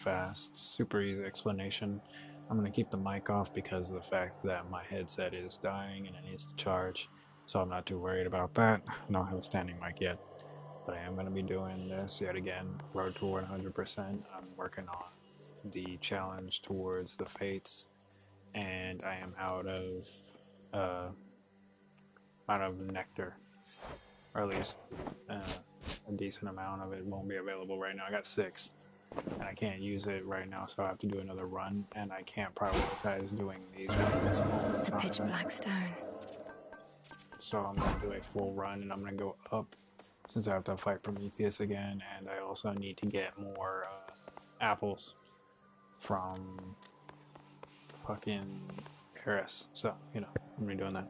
fast, super easy explanation. I'm gonna keep the mic off because of the fact that my headset is dying and it needs to charge, so I'm not too worried about that. I don't have a standing mic yet, but I am gonna be doing this yet again. Road to 100%. I'm working on the challenge towards the fates, and I am uh out of nectar, or at least uh, a decent amount of it won't be available right now. I got 6. And I can't use it right now, so I have to do another run, and I can't prioritize doing these runs all the The pitch time. black stone. So I'm gonna do a full run, and I'm gonna go up since I have to fight Prometheus again, and I also need to get more apples from fucking Eris. So I'm gonna be doing that.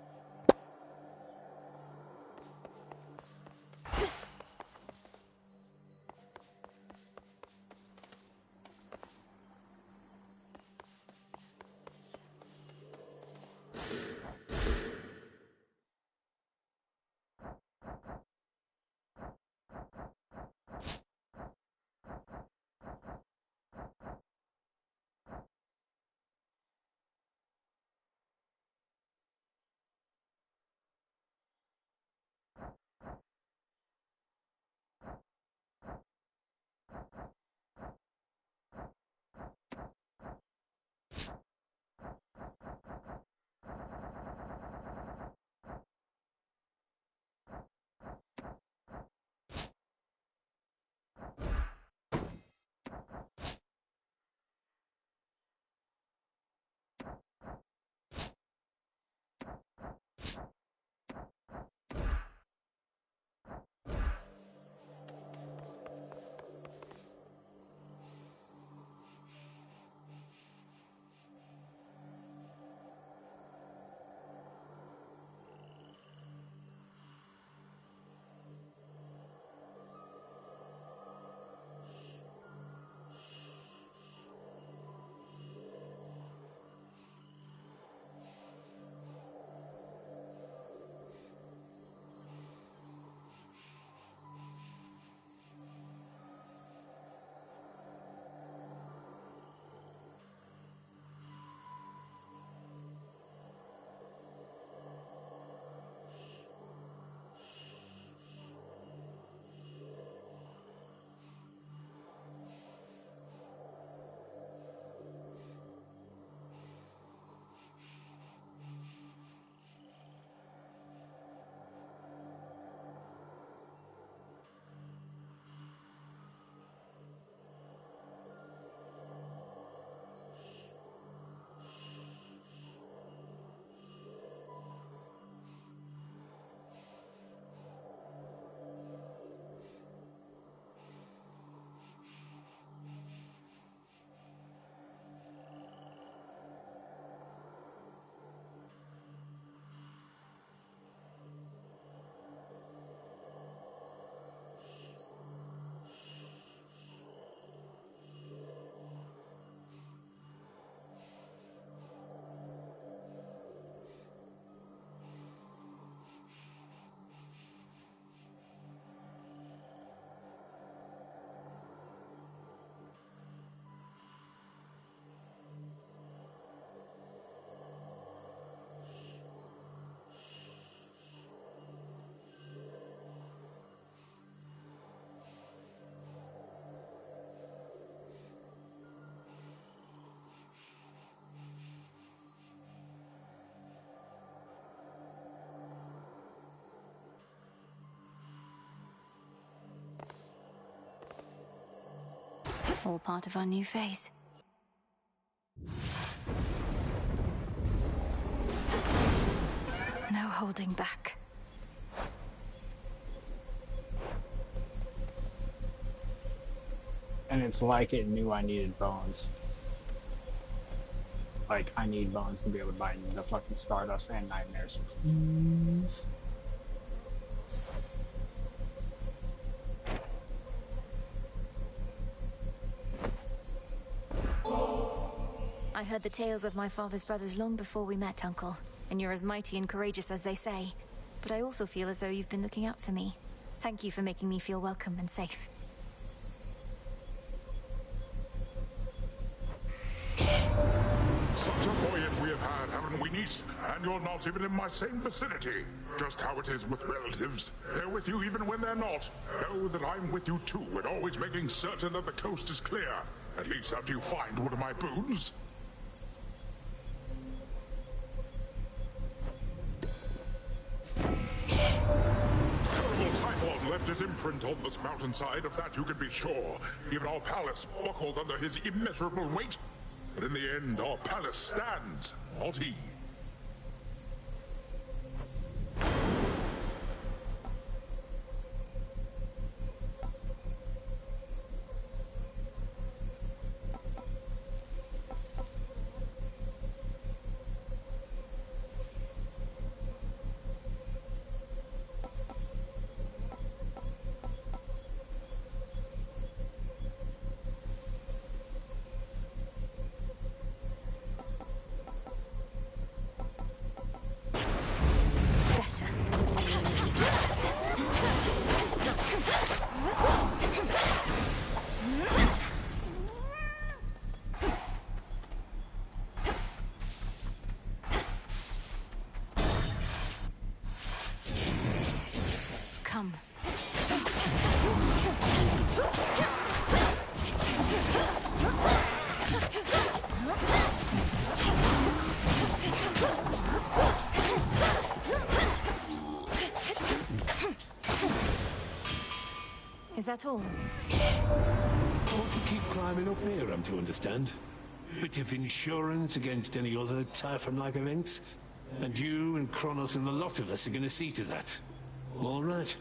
All part of our new phase. No holding back. And it's like it knew I needed bones. Like, I need bones to be able to buy the fucking Stardust and Nightmares. Please. I heard the tales of my father's brothers long before we met, Uncle. And you're as mighty and courageous as they say. But I also feel as though you've been looking out for me. Thank you for making me feel welcome and safe. we niece, and you're not even in my same vicinity. Just how it is with relatives. They're with you even when they're not. Know that I'm with you too, and always making certain that the coast is clear. At least after you find one of my boons. Terrible Typhon left his imprint on this mountainside, of that you can be sure. Even our palace buckled under his immeasurable weight. But in the end, our palace stands, not he. Come. Is that all? Ought to keep climbing up here, I'm to understand. Bit of insurance against any other Typhon-like events. And you and Kronos and the lot of us are gonna see to that. All right.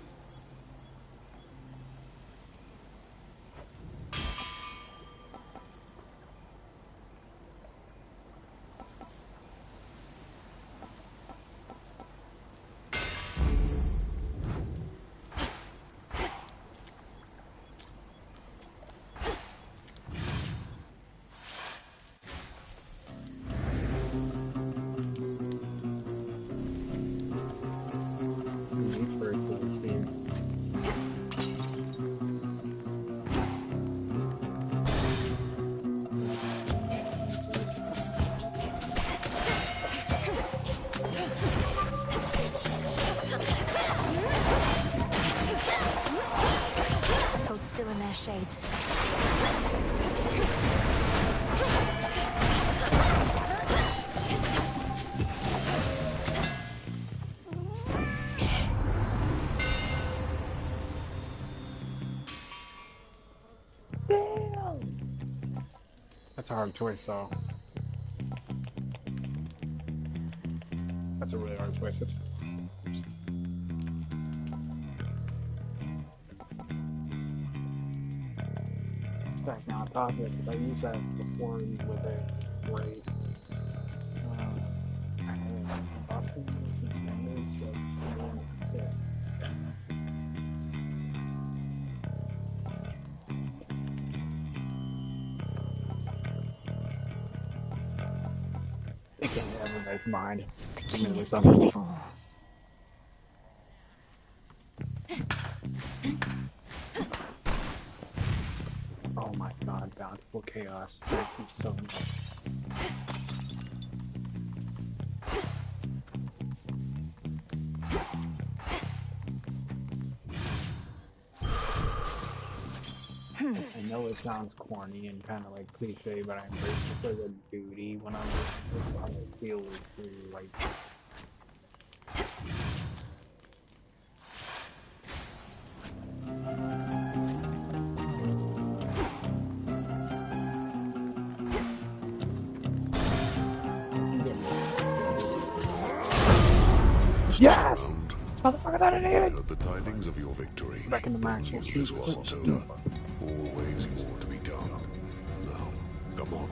Hold still in their shades. That's a hard choice, though. That's a really hard choice. It's back now on top of it, because I used that before with a raid. I don't know, option, it's standard, so that's it. It came to everybody's mind. The king is Something. beautiful. Oh my god, bountiful chaos. Thank you so much. I know it sounds corny and kind of like cliche, but I'm grateful for the duty when I'm doing this. I feel really like yes! Motherfucker, that I needed! Heard the tidings of your victory. Back in the but actual news street. wasn't over. Always more to be done. Now, come on.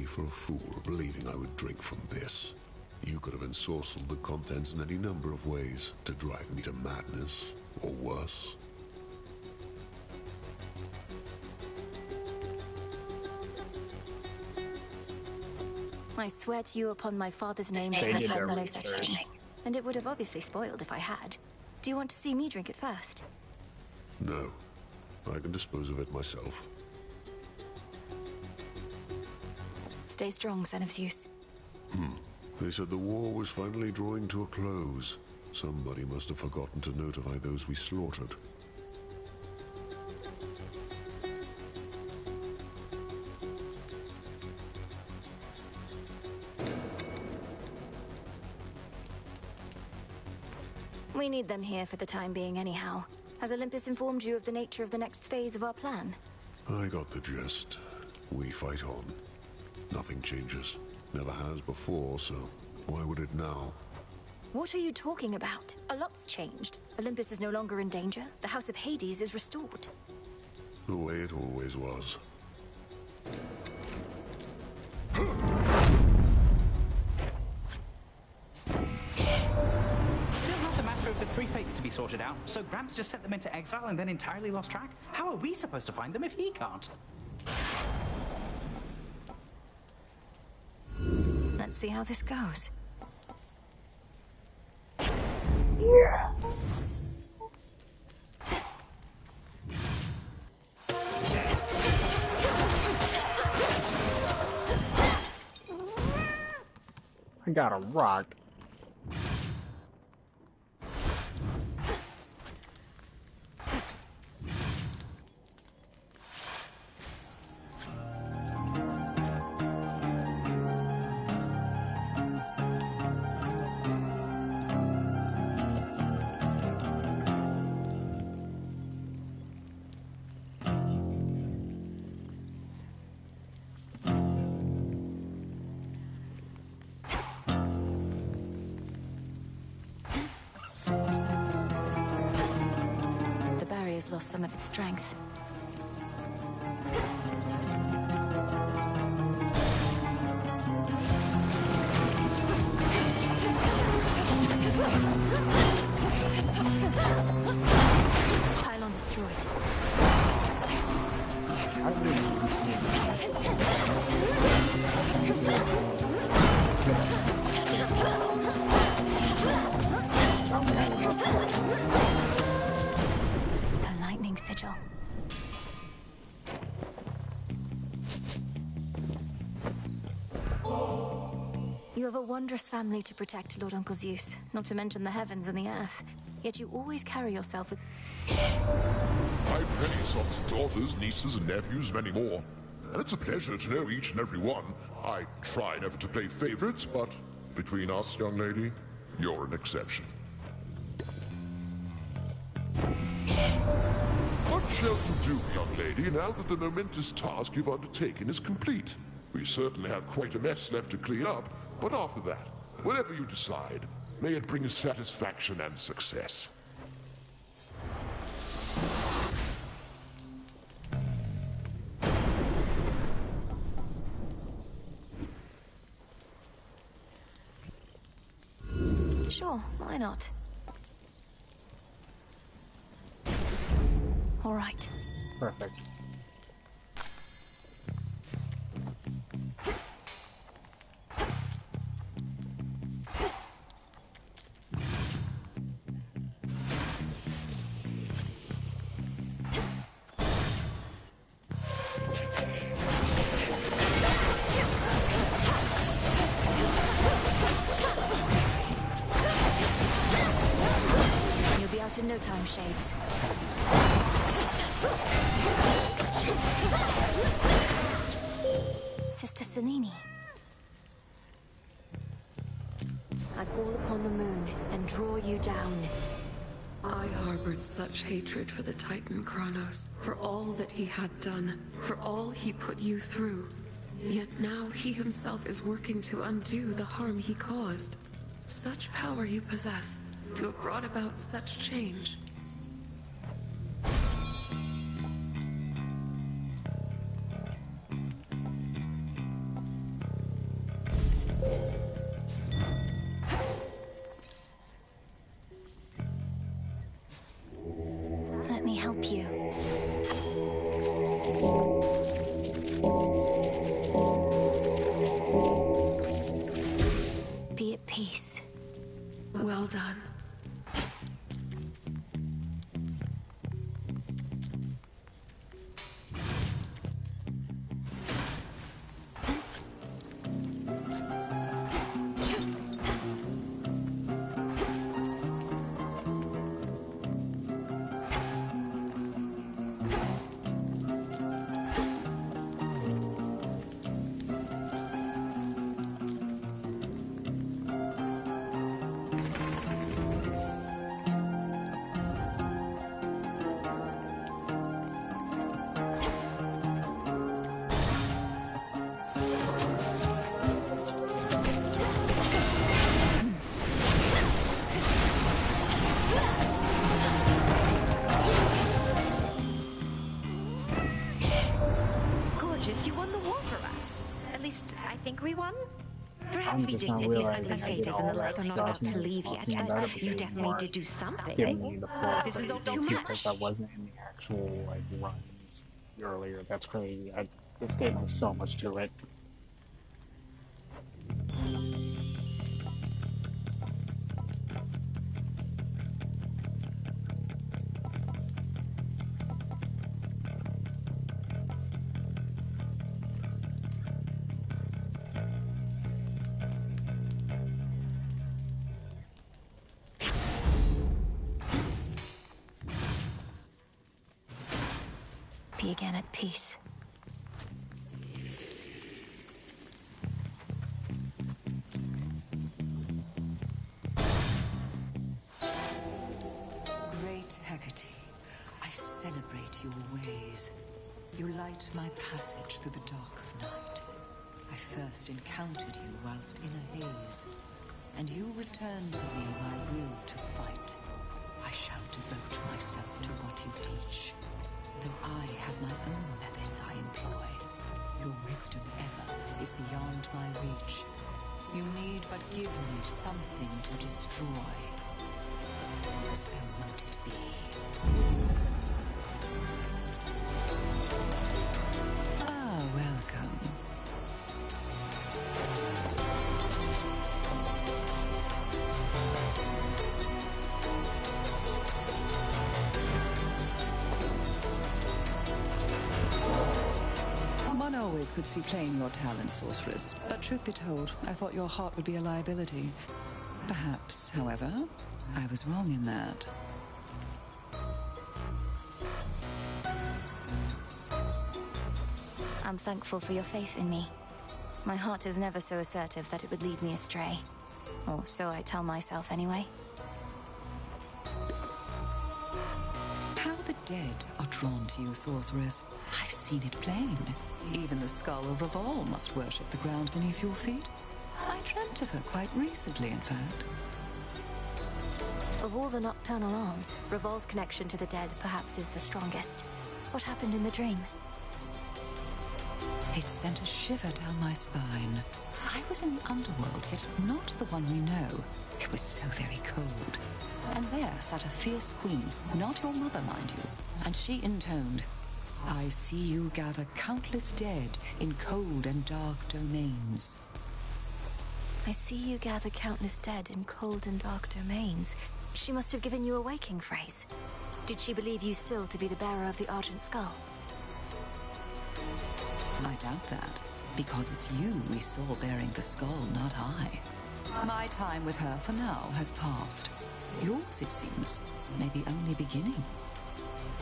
me for a fool, believing I would drink from this. You could have ensorcelled the contents in any number of ways to drive me to madness, or worse. I swear to you upon my father's name They that I've did done their no such research. thing. And it would have obviously spoiled if I had. Do you want to see me drink it first? No. I can dispose of it myself. Stay strong, son of Zeus. They said the war was finally drawing to a close. Somebody must have forgotten to notify those we slaughtered. We need them here for the time being anyhow. Has Olympus informed you of the nature of the next phase of our plan? I got the gist. We fight on. Nothing changes. Never has before, so why would it now? What are you talking about? A lot's changed. Olympus is no longer in danger. The House of Hades is restored. The way it always was. Still has the matter of the three fates to be sorted out, so Gramps just sent them into exile and then entirely lost track? How are we supposed to find them if he can't? Let's see how this goes. I got a rock. The barrier's lost some of its strength. Pylon destroyed. I didn't see The lightning sigil. You have a wondrous family to protect, Lord Uncle Zeus, not to mention the heavens and the earth. Yet you always carry yourself with... I've many sons, daughters, nieces, and nephews, many more. And it's a pleasure to know each and every one. I try never to play favorites, but between us, young lady, you're an exception. What shall you do, young lady, now that the momentous task you've undertaken is complete? We certainly have quite a mess left to clean up, but after that, whatever you decide, may it bring us satisfaction and success. Sure, why not? All right. perfect. You'll be out in no time, Shades. Sister Selene. I call upon the moon and draw you down. I harbored such hatred for the Titan Kronos, for all that he had done, for all he put you through. Yet now he himself is working to undo the harm he caused. Such power you possess, to have brought about such change. Let me help you. Be at peace. Well done. Gorgeous, you won the war for us. At least, I think we won. Perhaps I'm we just did. not These realizing ugly I did satyrs and all the like that are not stuff about to and leave yet, talking about it, but you but they definitely weren't did do something. giving me the full This is all praise too because I much. wasn't in the actual like runs earlier. That's crazy. This game has so much to it. Be again at peace. Great Hecate, I celebrate your ways. You light my passage through the dark of night. I first encountered you whilst in a haze, and you returned to me my will to fight. I shall devote myself to what you teach. Though I have my own methods I employ, your wisdom ever is beyond my reach. You need but give me something to destroy. So mote it be. Ah, welcome. One always could see plain your talent, sorceress. But truth be told, I thought your heart would be a liability. Perhaps, however, I was wrong in that. I'm thankful for your faith in me. My heart is never so assertive that it would lead me astray. Or so I tell myself anyway. How the dead are drawn to you, sorceress. I've seen it plain. Even the skull of Revol must worship the ground beneath your feet. I dreamt of her quite recently, in fact. Of all the nocturnal arms, Revol's connection to the dead perhaps is the strongest. What happened in the dream? It sent a shiver down my spine. I was in the underworld, yet not the one we know. It was so very cold. And there sat a fierce queen, not your mother, mind you. And she intoned, I see you gather countless dead in cold and dark domains. I see you gather countless dead in cold and dark domains. She must have given you a waking phrase. Did she believe you still to be the bearer of the Argent Skull? I doubt that, because it's you we saw bearing the skull, not I. My time with her for now has passed. Yours, it seems, may be only beginning.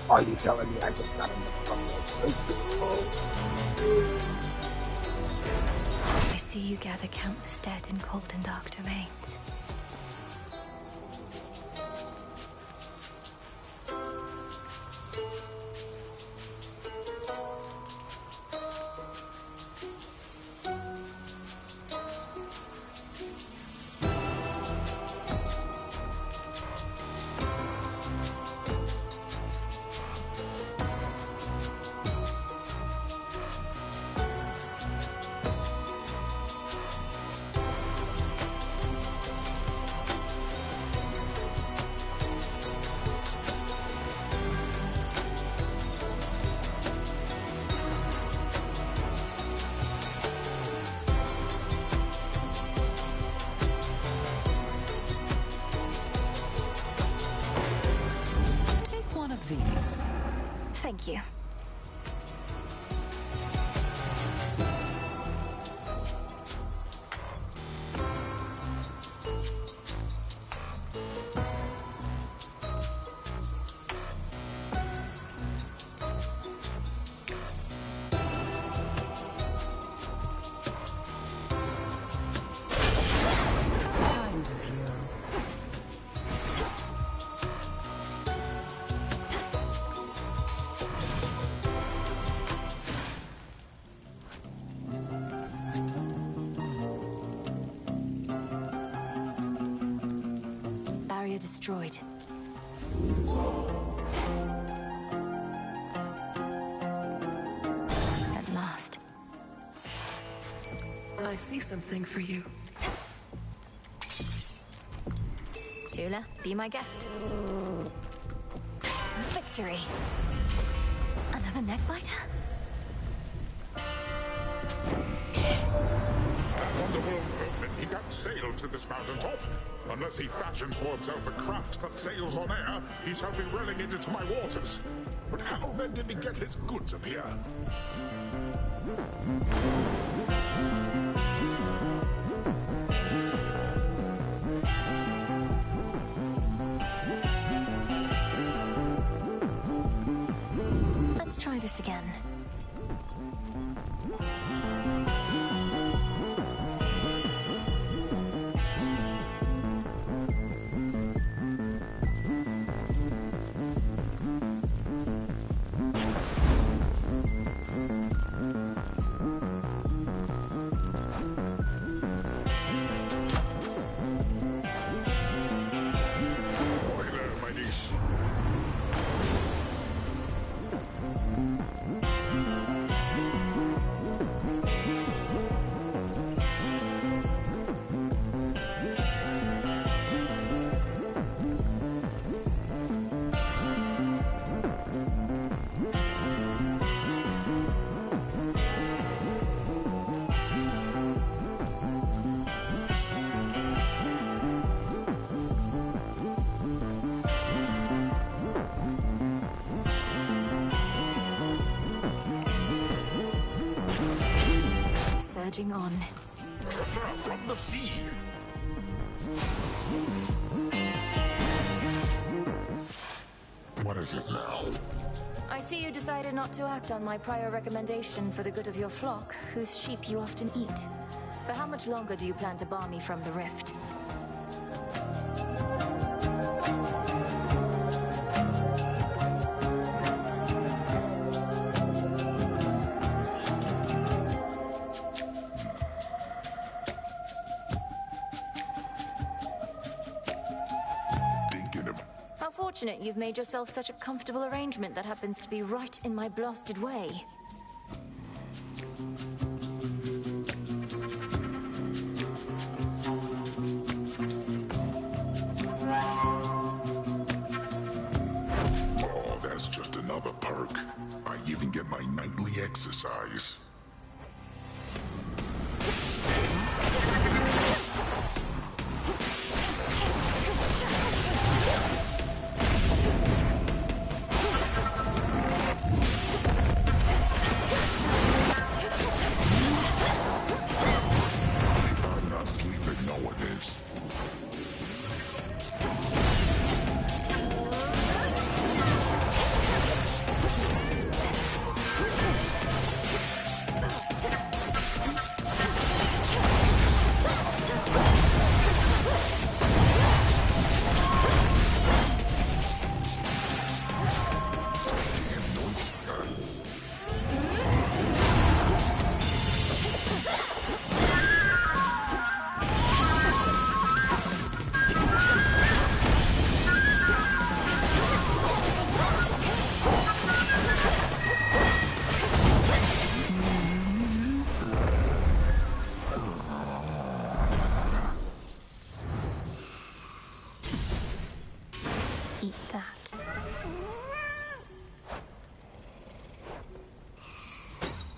Are you telling me I just got into the school? I see you gather countless dead in cold and dark domains. you. Destroyed. At last. I see something for you. Tula, be my guest. Victory. Another neckbiter? Wonderful movement. He got sailed to this mountaintop. Unless he fashions for himself a craft that sails on air, he shall be relegated to my waters. But how then did he get his goods up here? Let's try this again. Surging on. From the sea. What is it now? I see you decided not to act on my prior recommendation for the good of your flock, whose sheep you often eat. For how much longer do you plan to bar me from the rift? Fortunate you've made yourself such a comfortable arrangement that happens to be right in my blasted way. Oh, that's just another perk. I even get my nightly exercise.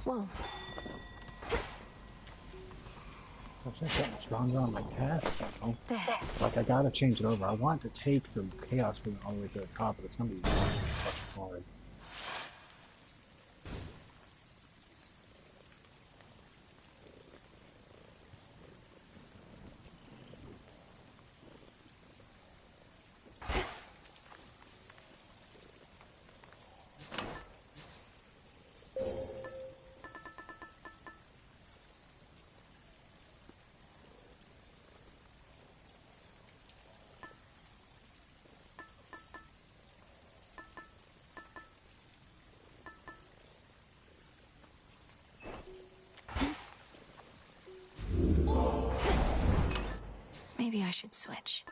Whoa. I've just gotten stronger on my cast, you know? There. It's like I gotta change it over. I want to take the Chaos Movement all the way to the top, but it's gonna be fucking hard. Maybe I should switch.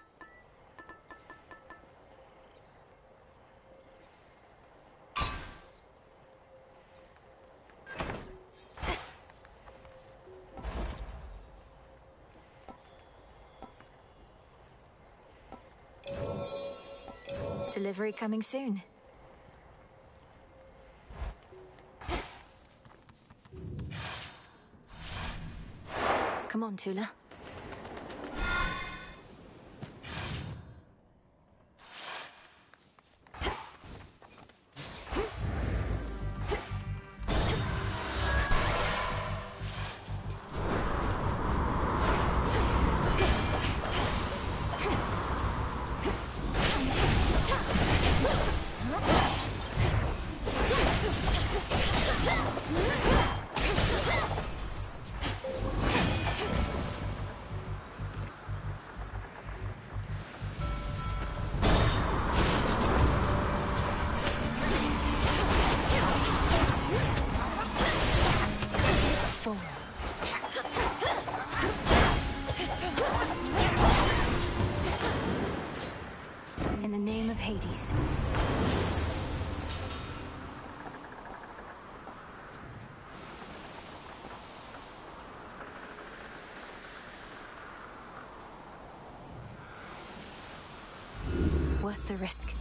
Delivery coming soon. Come on, Tula. In the name of Hades. Worth the risk.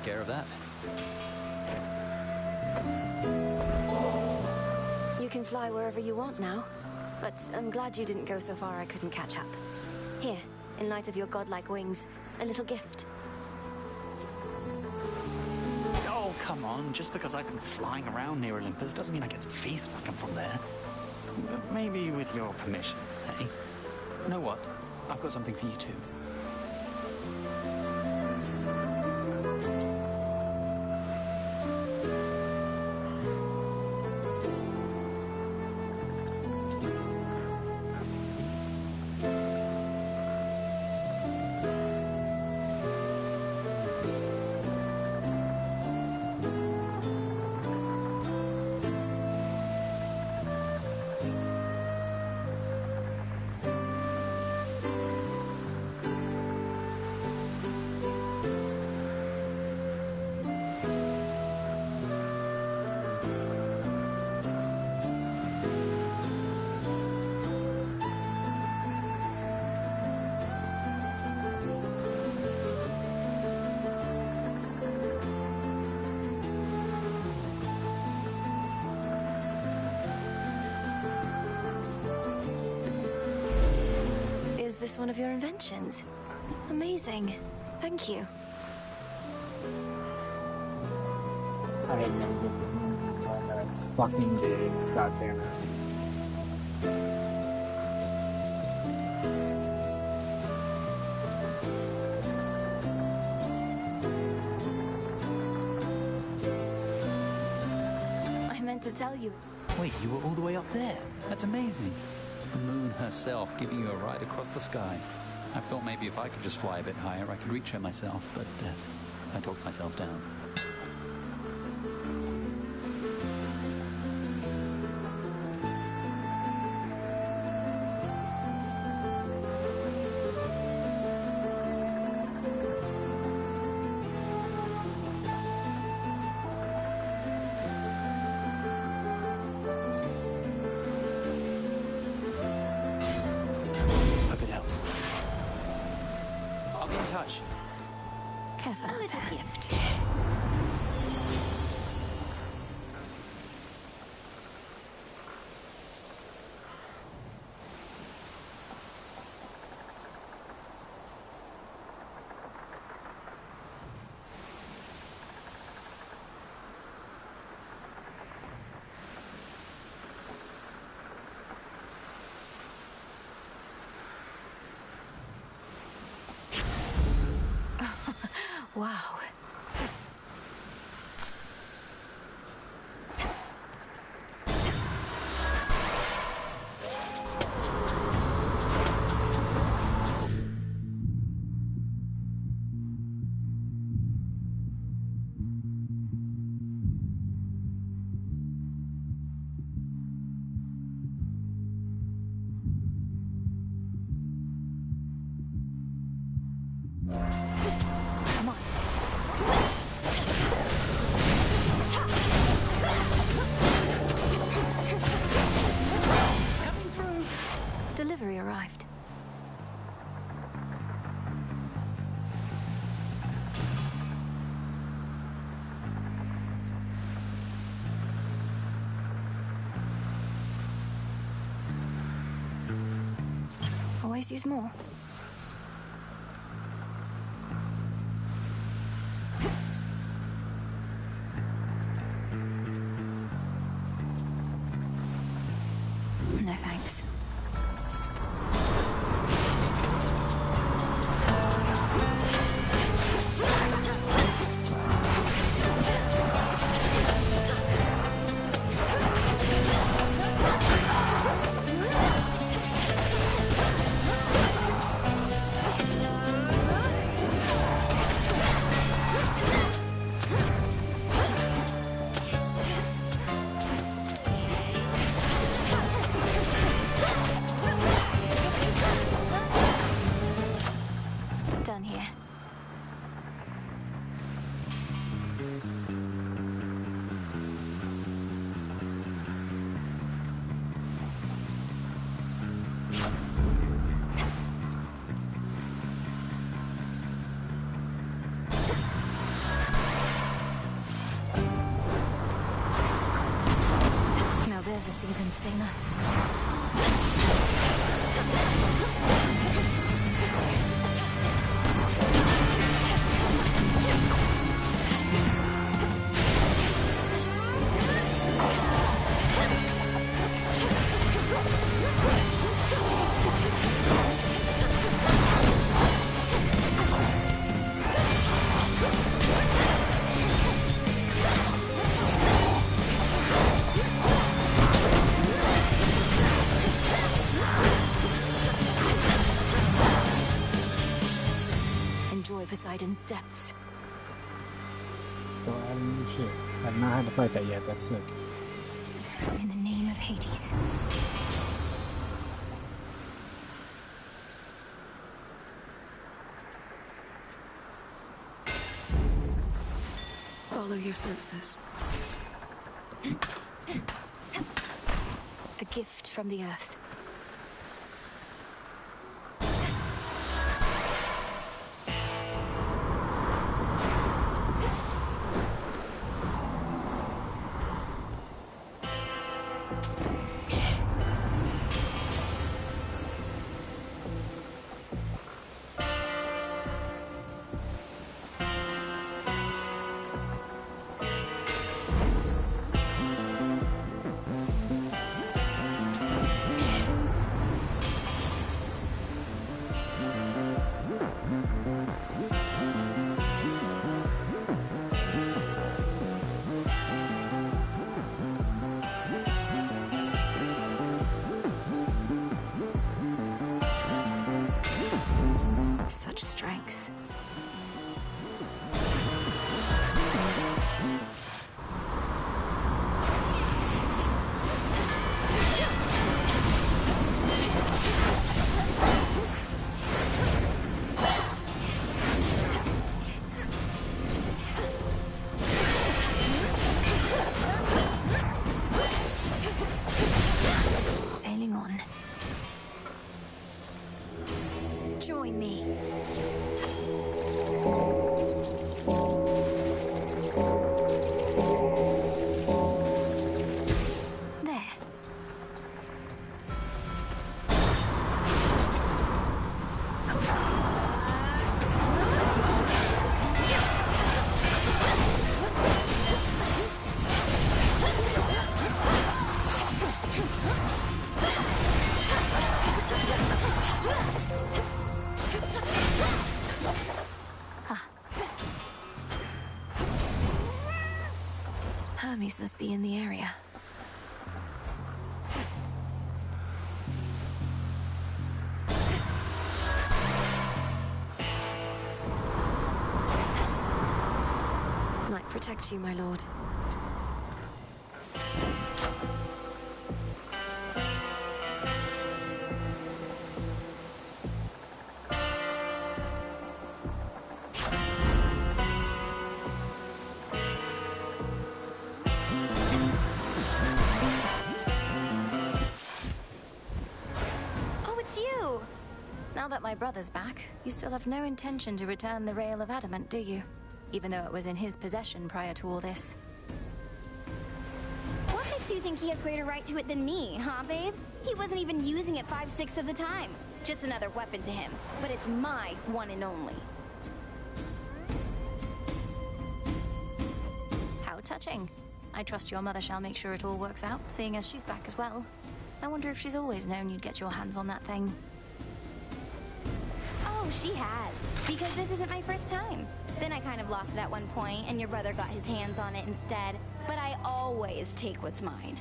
Care of that. You can fly wherever you want now, but I'm glad you didn't go so far I couldn't catch up. Here, in light of your godlike wings, a little gift. Oh, come on. Just because I've been flying around near Olympus doesn't mean I get to feast like I'm from there. Maybe with your permission, hey? You know what? I've got something for you too. Is this one of your inventions? Amazing. Thank you. I hate that fucking dig. God damn it. I meant to tell you. Wait, you were all the way up there? That's amazing. The moon herself giving you a ride across the sky. I thought maybe if I could just fly a bit higher, I could reach her myself, but I talked myself down. Careful. A little gift. Wow. Come on. Coming through. Delivery arrived. Always use more. No thanks. Done here. Now there's a seasoned singer. Enjoy Poseidon's depths. Still adding new shit. I've not had to fight that yet, that's sick. In the name of Hades. Follow your senses. A gift from the earth. Hermes must be in the area. Light protect you, my lord. Now that my brother's back, you still have no intention to return the Rail of Adamant, do you? Even though it was in his possession prior to all this. What makes you think he has greater right to it than me, huh, babe? He wasn't even using it 5/6 of the time. Just another weapon to him. But it's my one and only. How touching. I trust your mother shall make sure it all works out, seeing as she's back as well. I wonder if she's always known you'd get your hands on that thing. Oh, she has. Because this isn't my first time. Then I kind of lost it at one point, and your brother got his hands on it instead. But I always take what's mine.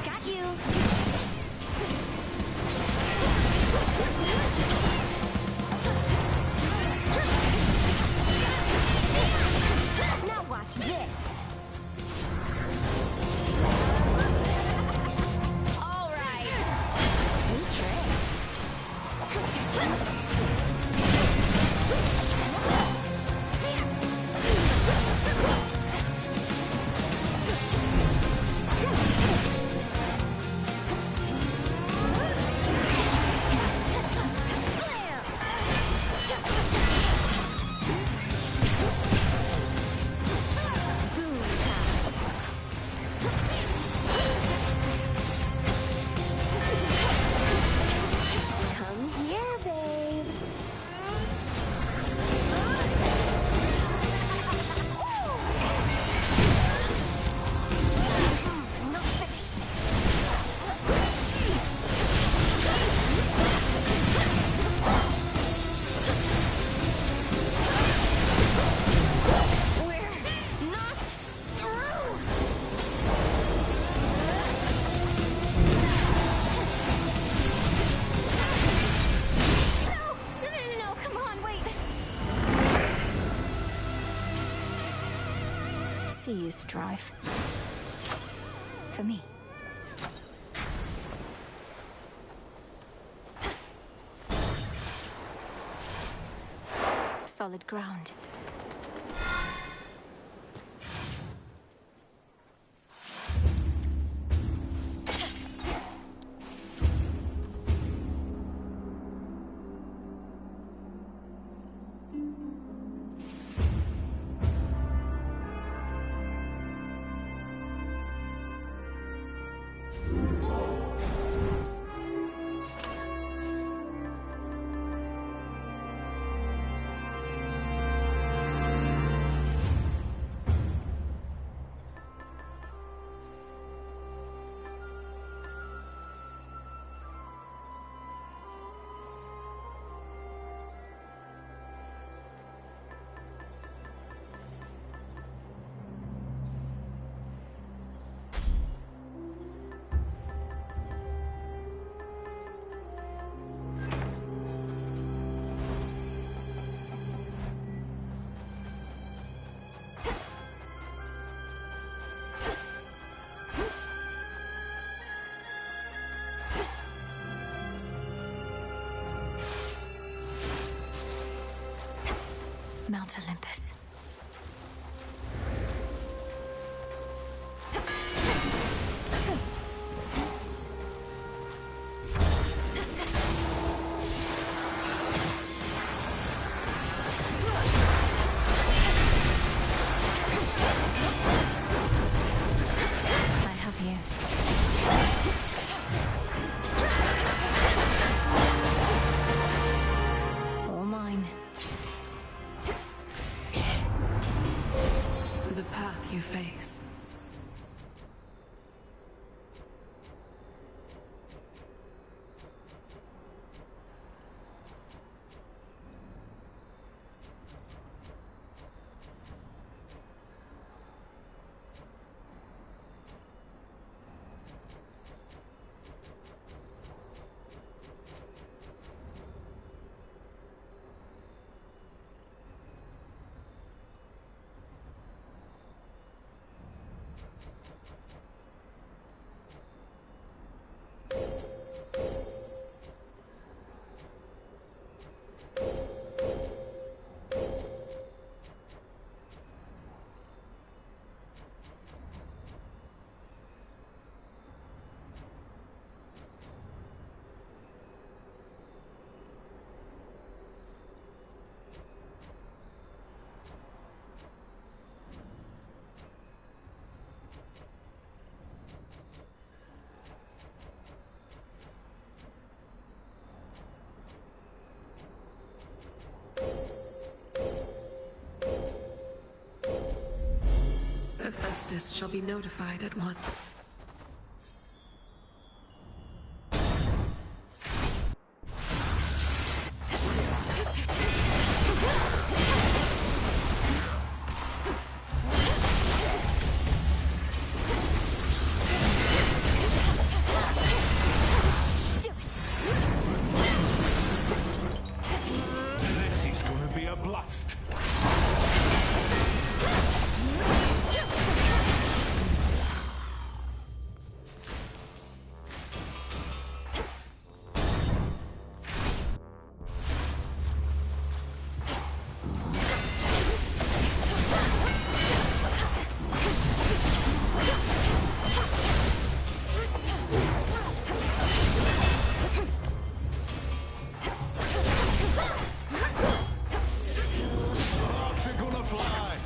Got you. Now watch this. You strive. For me. Solid ground. Mount Olympus. I have you. All mine. justice shall be notified at once. This is gonna be a blast. Sparks are gonna fly.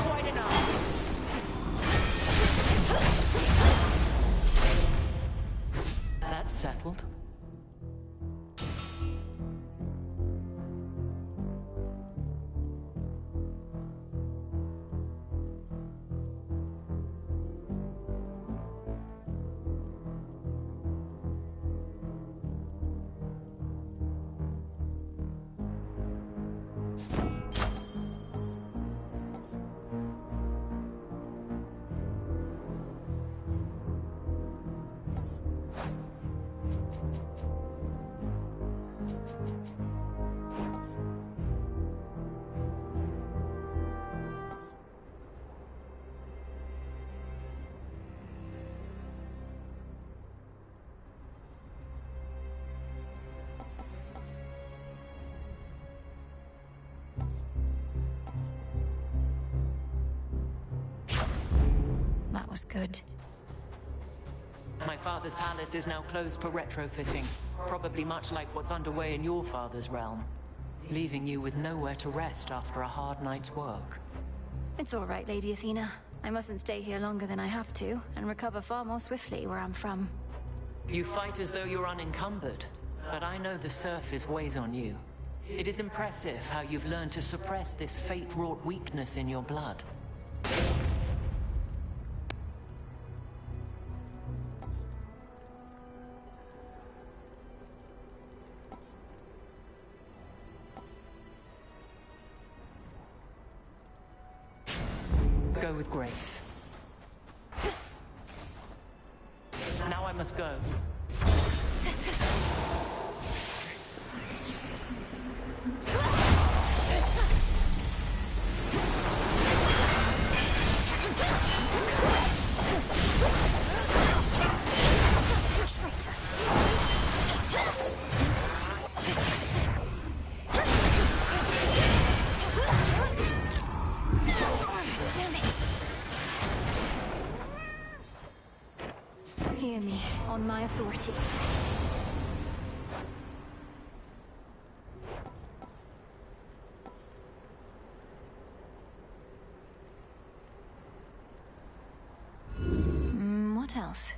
Quite enough. That's settled. That was good. My father's palace is now closed for retrofitting, probably much like what's underway in your father's realm, leaving you with nowhere to rest after a hard night's work. It's all right, Lady Athena. I mustn't stay here longer than I have to, and recover far more swiftly where I'm from. You fight as though you're unencumbered, but I know the surface weighs on you. It is impressive how you've learned to suppress this fate-wrought weakness in your blood. Go with grace. Now I must go. Hear me, on my authority. What else?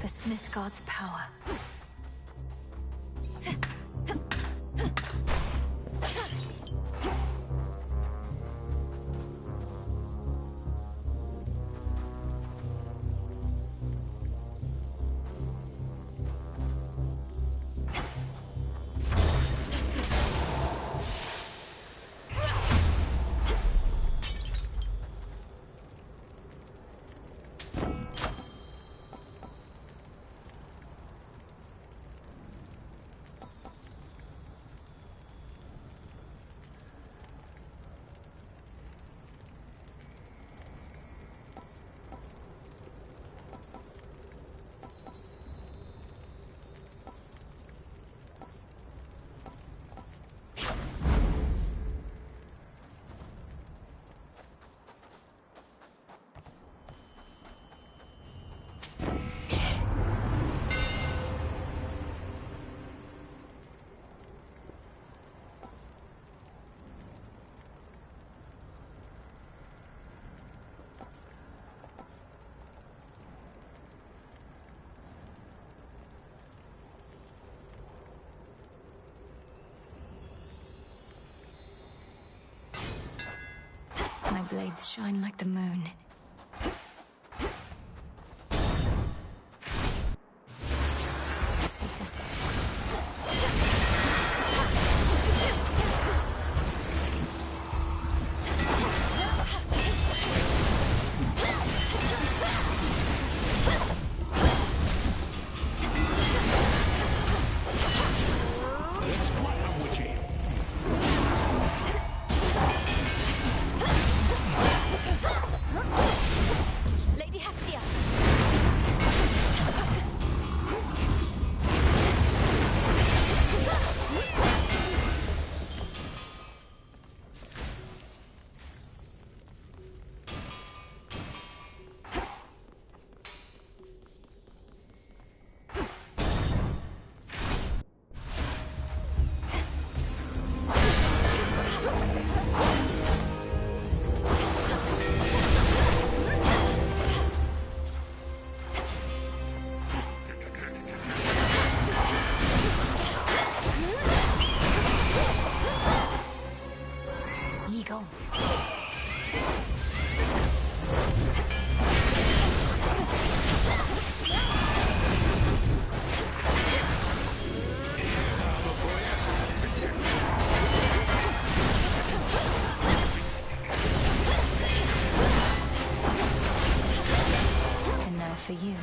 The Smith God's power. My blades shine like the moon. Citus. For you.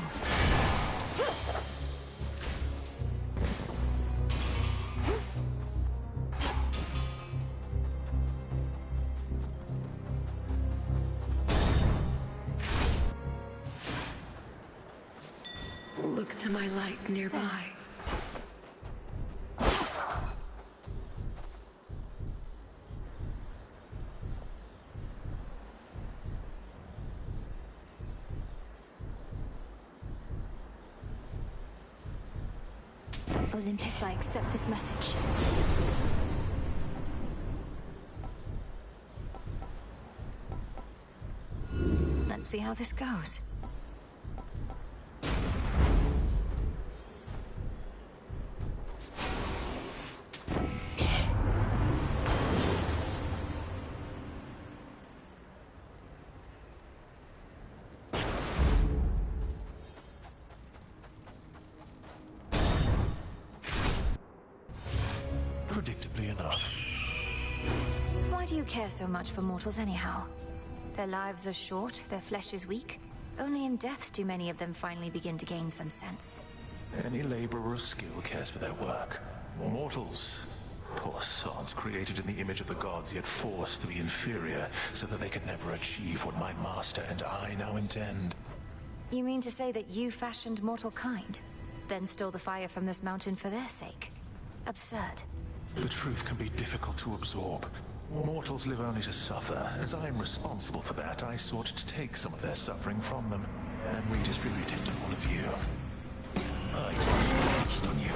Look to my light nearby. Olympus, I accept this message. Let's see how this goes. Predictably enough. Why do you care so much for mortals anyhow? Their lives are short, their flesh is weak. Only in death do many of them finally begin to gain some sense. Any laborer of skill cares for their work. Mortals, poor sods, created in the image of the gods, yet forced to be inferior so that they could never achieve what my master and I now intend. You mean to say that you fashioned mortal kind, then stole the fire from this mountain for their sake? Absurd. The truth can be difficult to absorb. Mortals live only to suffer. As I am responsible for that, I sought to take some of their suffering from them and redistribute it to all of you. I tossed the feast on you.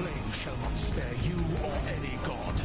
flame shall not spare you or any god.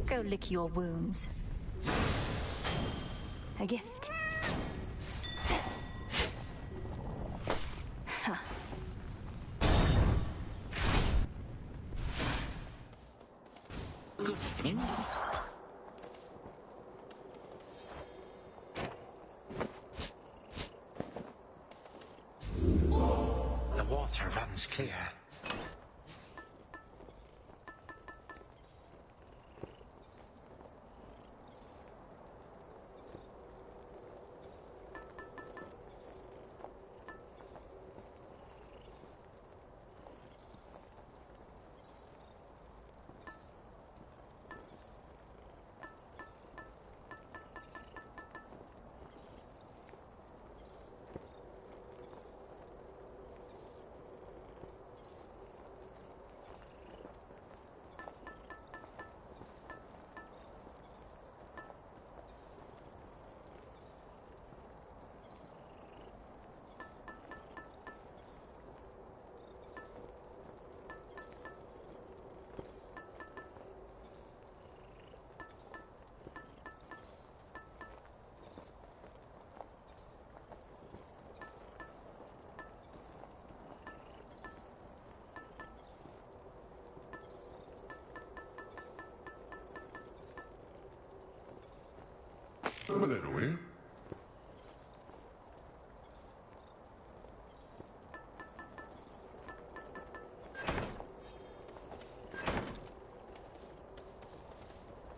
Go lick your wounds. A gift. Huh. Good evening. The water runs clear. Come a little way.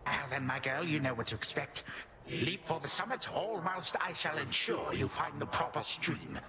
Now then, my girl, you know what to expect. Leap for the summit, all whilst I shall ensure you find the proper stream.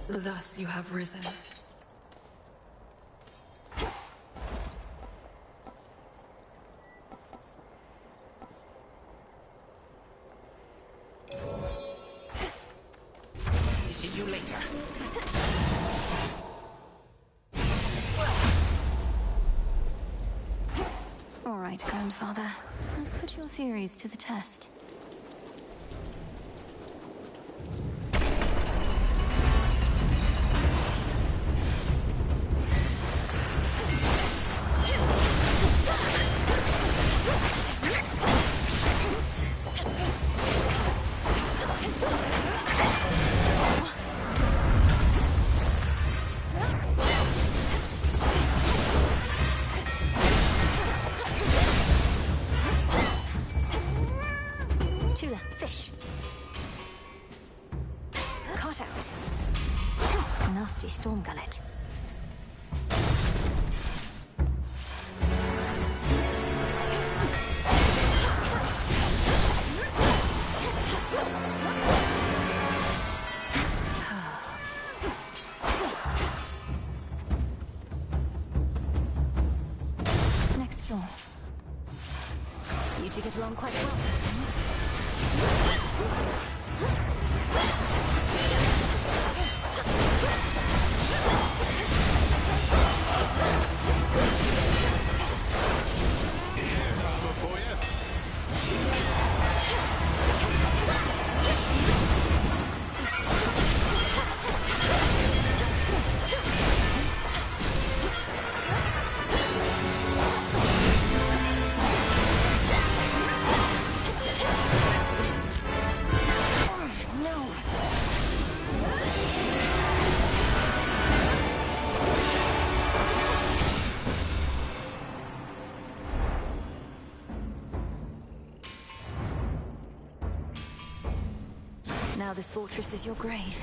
Thus you have risen. See you later. All right, Grandfather. Let's put your theories to the test. Fish. Caught out. Nasty storm gullet. you get along quite well with twins. Here's armor for you. Now this fortress is your grave.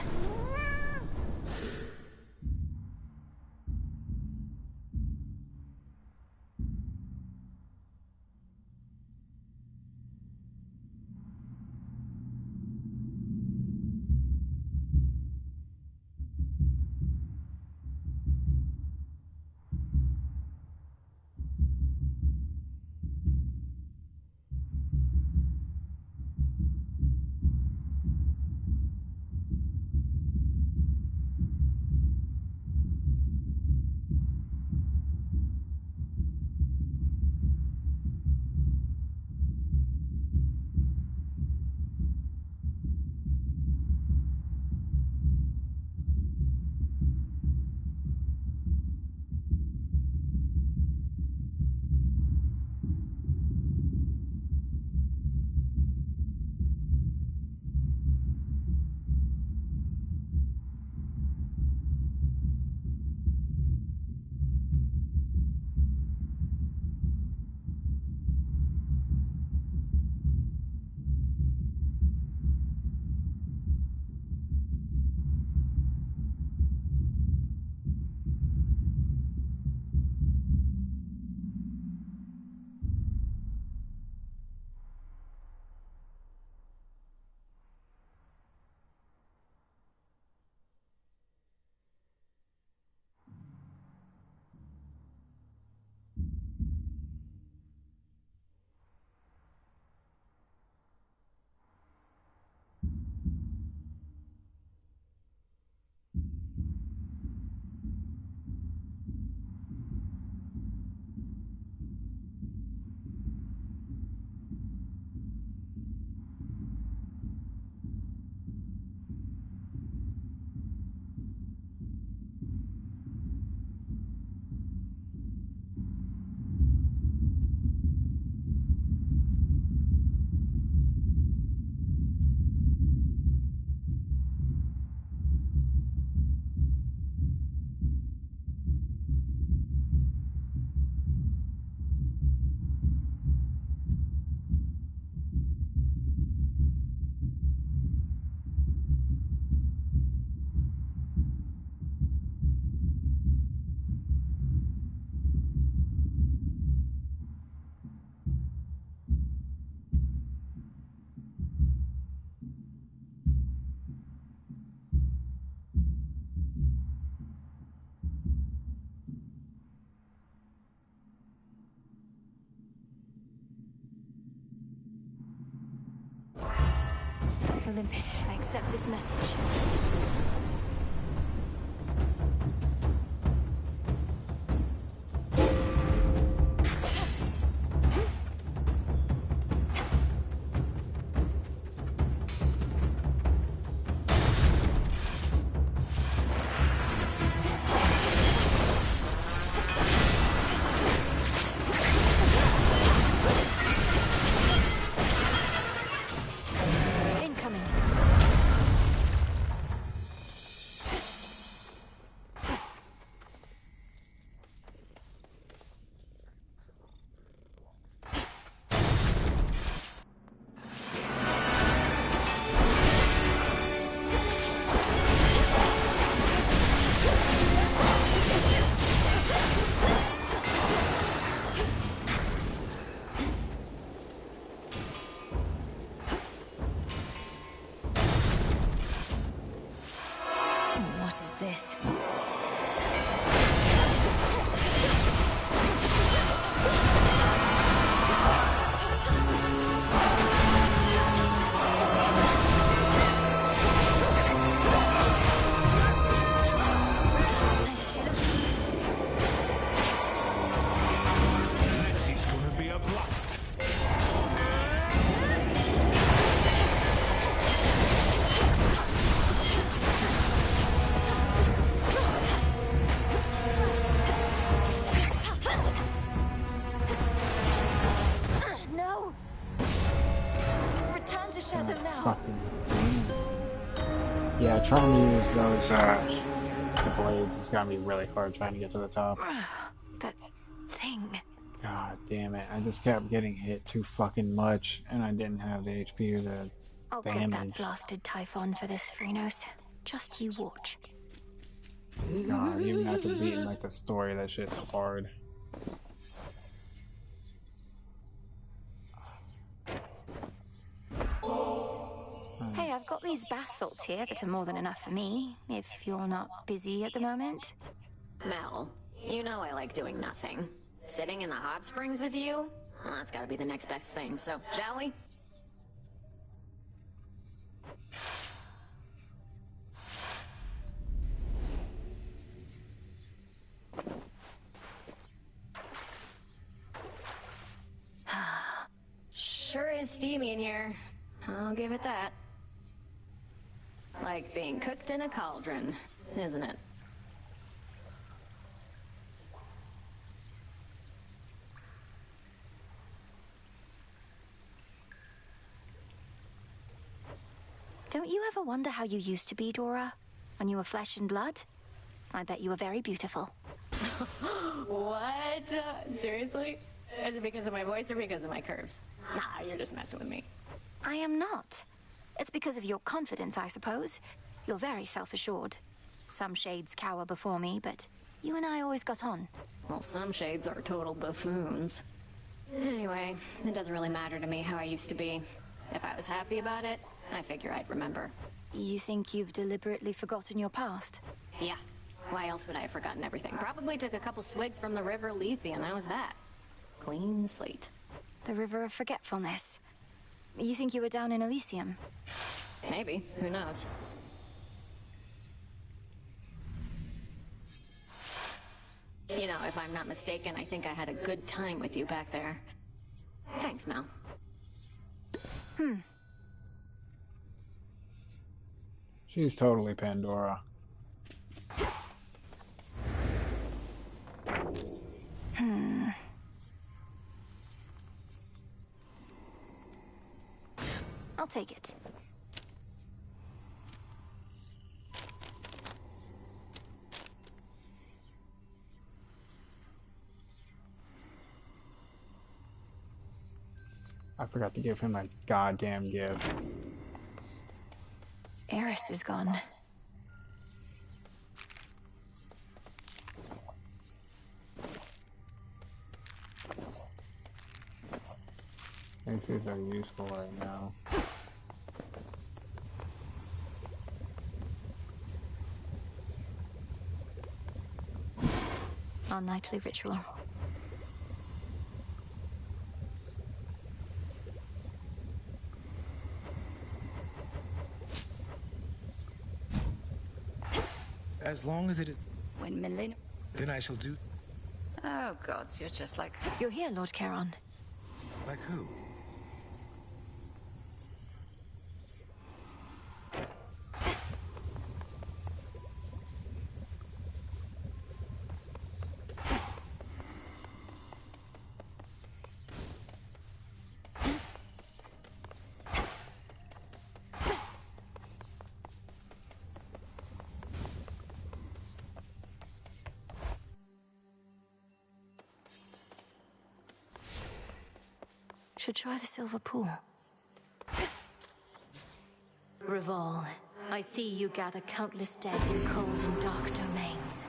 Olympus, I accept this message. fucking thing. Yeah, trying to use those the blades is gonna be really hard trying to get to the top. That thing. God damn it! I just kept getting hit too fucking much, and I didn't have the HP or the I'll get that blasted Typhon for this, Phrynos. Just you watch. God, even after beating like the story, that shit's hard. Hey, I've got these bath salts here that are more than enough for me, if you're not busy at the moment. Mel, you know I like doing nothing. Sitting in the hot springs with you? Well, that's gotta be the next best thing, so shall we? Sure is steamy in here. I'll give it that. Like being cooked in a cauldron, isn't it? Don't you ever wonder how you used to be, Dora? When you were flesh and blood? I bet you were very beautiful. What? Seriously? Is it because of my voice or because of my curves? Nah, you're just messing with me. I am not. It's because of your confidence, I suppose. You're very self-assured. Some shades cower before me, but you and I always got on. Well, some shades are total buffoons. Anyway, it doesn't really matter to me how I used to be. If I was happy about it, I figure I'd remember. You think you've deliberately forgotten your past? Yeah. Why else would I have forgotten everything? Probably took a couple swigs from the river Lethe, and that was that. Clean slate. The river of forgetfulness. You think you were down in Elysium? Maybe. Who knows? You know, if I'm not mistaken, I think I had a good time with you back there. Thanks, Mel. She's totally Pandora. I'll take it. I forgot to give him a goddamn gift. Eris is gone. These things are useful right now. Our nightly ritual. As long as it is... When Milena... Then I shall do... Oh, gods, you're just like... You're here, Lord Charon. Like who? Should try the silver pool. Revol, I see you gather countless dead in cold and dark domains.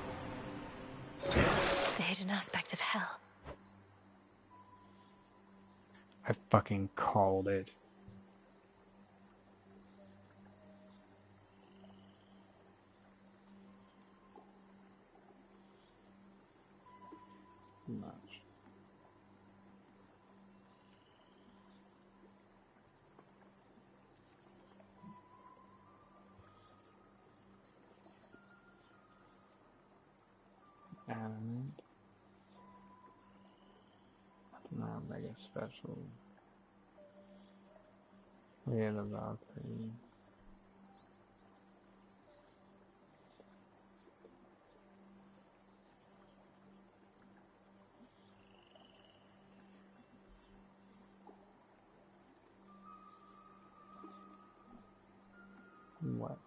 The hidden aspect of hell. I fucking called it. Much. And now mega special. We have the Valkyrie. What?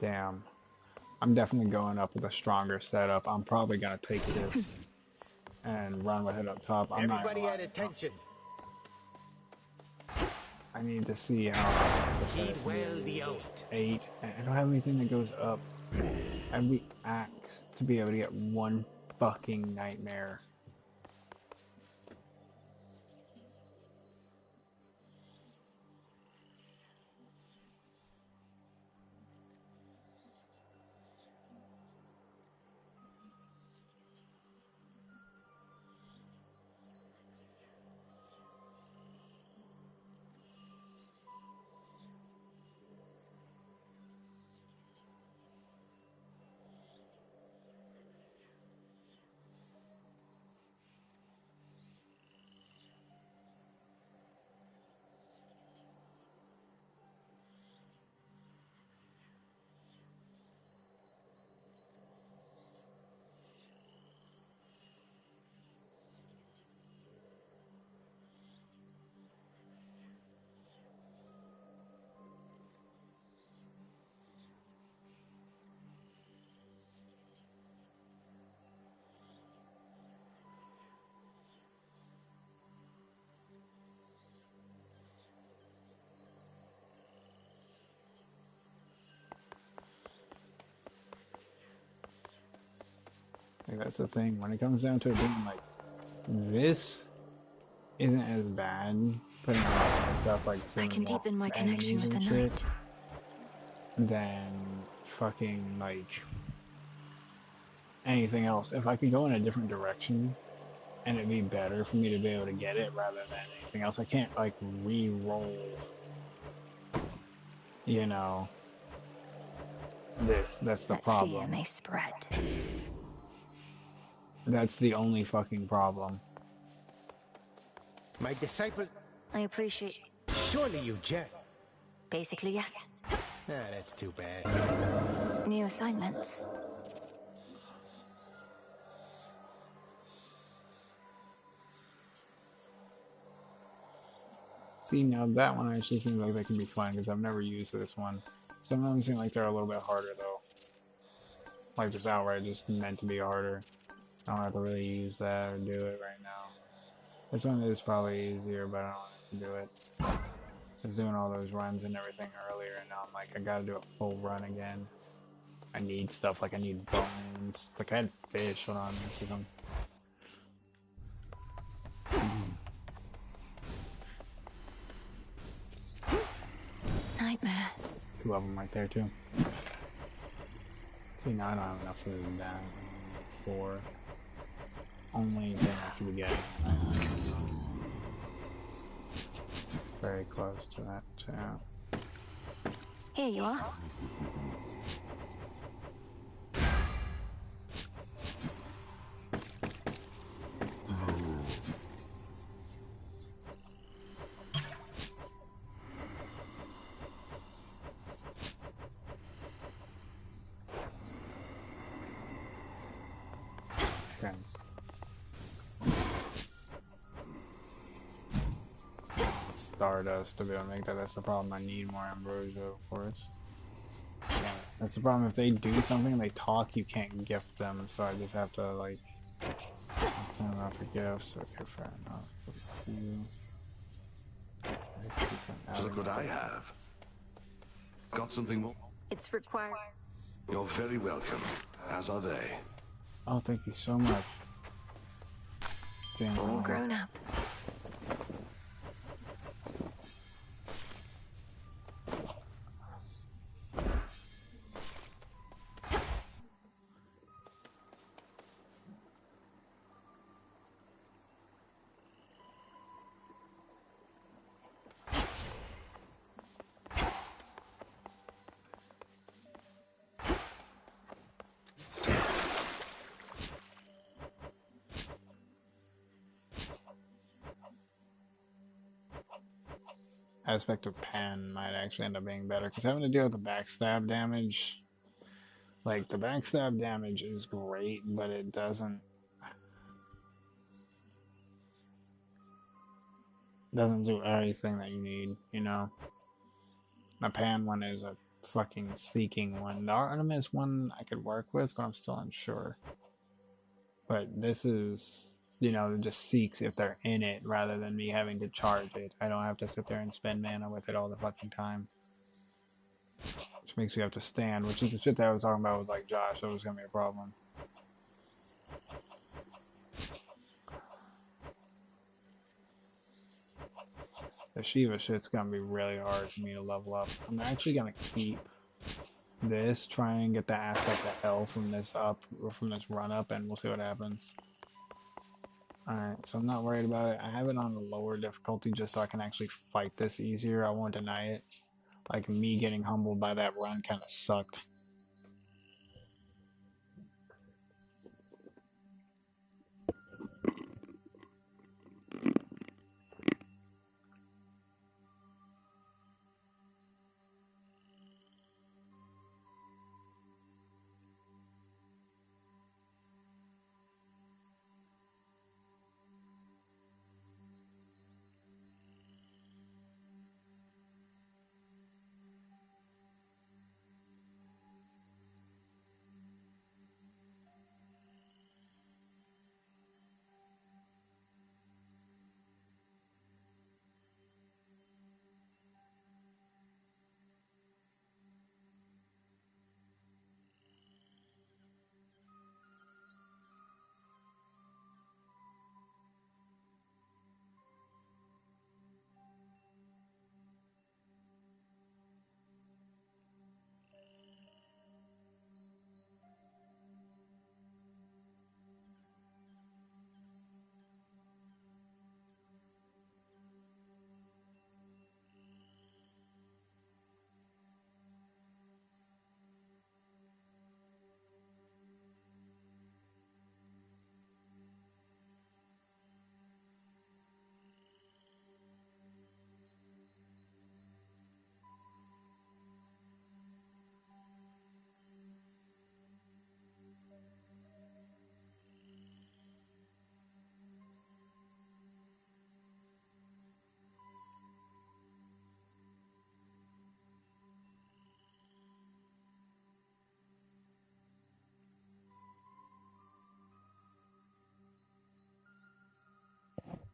Damn. I'm definitely going up with a stronger setup. I'm probably gonna take this and run with it up top. I'm not gonna lie. attention. I need to see how Heed well the oath. 8. I don't have anything that goes up. I have the axe to be able to get one fucking nightmare. Like, that's the thing. When it comes down to it being like, this isn't as bad, putting a lot of stuff like I can deepen my connection with the shit, night. than fucking like anything else. If I could go in a different direction and it'd be better for me to be able to get it rather than anything else. I can't like re-roll, you know, this. That's the problem. Fear may spread. That's the only fucking problem. My disciple. I appreciate. Surely you jet. Basically, yes. Ah, that's too bad. New assignments. See, now that one actually seems like they can be fun because I've never used this one. Some of them seem like they're a little bit harder though. Like just outright just meant to be harder. I don't have to really use that or do it right now. This one is probably easier, but I don't have to do it. I was doing all those runs and everything earlier, and now I'm like, I gotta do a full run again. I need stuff, like I need bones. Like I had fish, hold on, let's see them. Nightmare. 2 of them right there too. See, now I don't have enough for that. 4. Only thing I should be getting. Very close to that too. Here you are. Okay. Stardust to be able to make that. That's the problem. I need more ambrosia, of course. Damn it. That's the problem. If they do something and they talk, you can't gift them. So I just have to like send them out for gifts. Okay, fair enough. Look what I have. Got something more? It's required. You're very welcome, as are they. Oh, thank you so much. Damn, All grown up. Aspect of pen might actually end up being better because having to deal with the backstab damage, like the backstab damage is great, but it doesn't. doesn't do everything that you need, you know. The pan one is a fucking seeking one. The Artemis one I could work with, but I'm still unsure. But this is, you know, just seeks if they're in it rather than me having to charge it. I don't have to sit there and spend mana with it all the fucking time. Which makes you have to stand, which is the shit that I was talking about with like Josh, that was gonna be a problem. The Shiva shit's gonna be really hard for me to level up. I'm actually gonna keep this, try and get the aspect of hell from this up, or from this run up, and we'll see what happens. Alright, so I'm not worried about it. I have it on a lower difficulty just so I can actually fight this easier. I won't deny it. Like, me getting humbled by that run kind of sucked.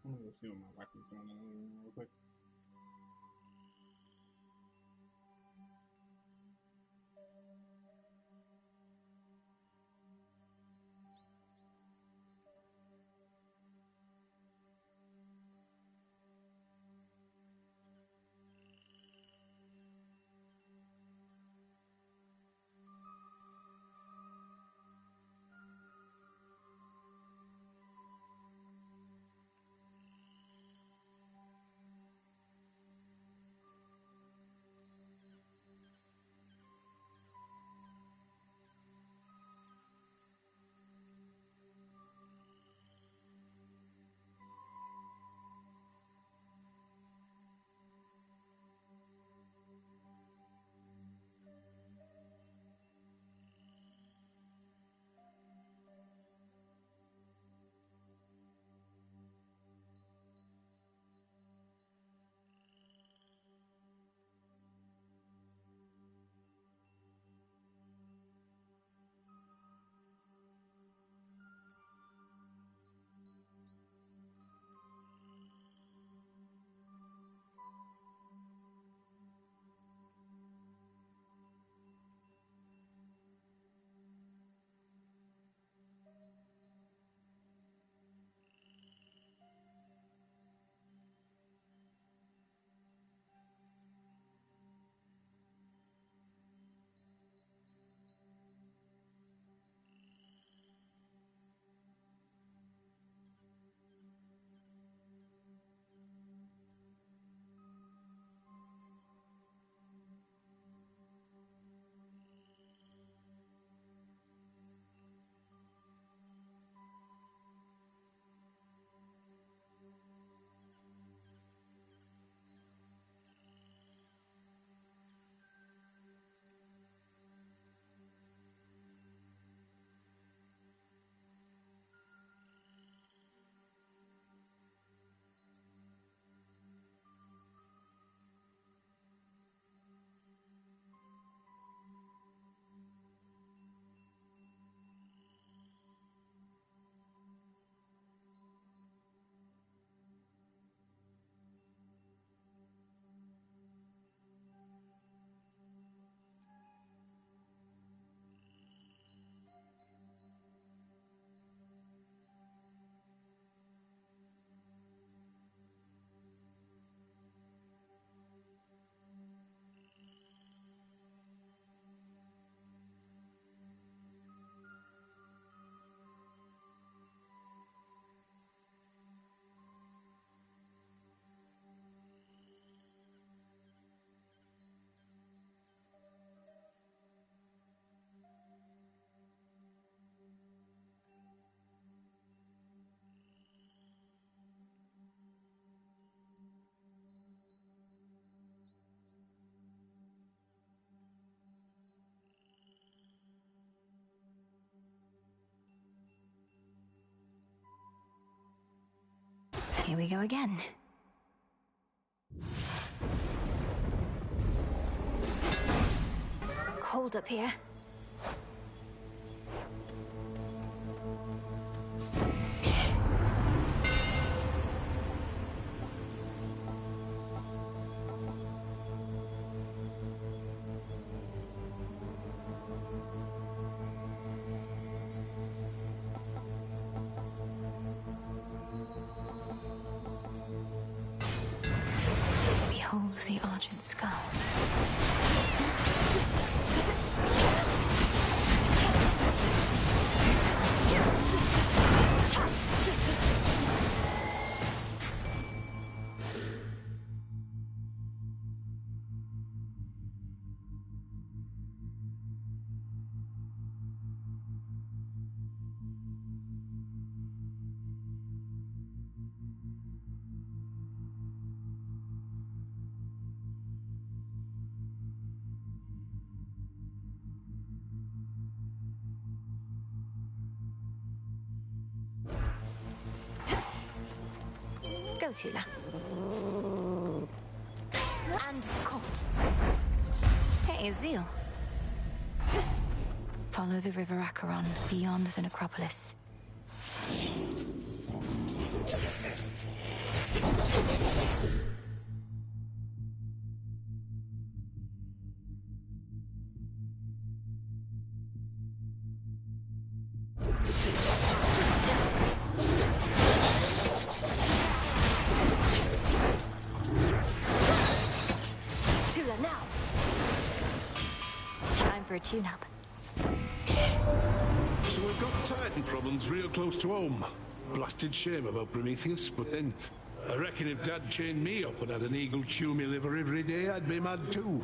I'm gonna see what my weapon's doing real quick. Here we go again. Cold up here. Behold the Argent Skull. Go, Tula. And caught. Hey, Zeal. Follow the river Acheron beyond the necropolis. Tula, now! Time for a tune-up. So we've got Titan problems real close to home. Blasted shame about Prometheus, but then I reckon if Dad chained me up and had an eagle chew me liver every day, I'd be mad too.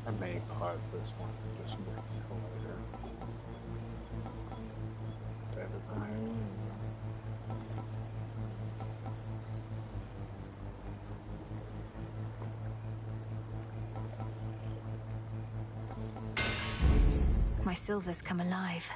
I may pause this one and just wait until later. At a time. My silver's come alive.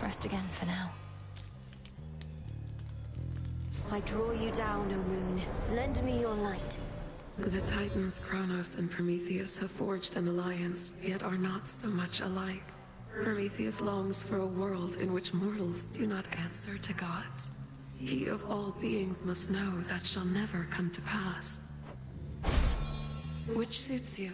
Rest again for now. I draw you down, O moon. Lend me your light. The Titans Kronos and Prometheus have forged an alliance, yet are not so much alike. Prometheus longs for a world in which mortals do not answer to gods. He of all beings must know that shall never come to pass. Which suits you?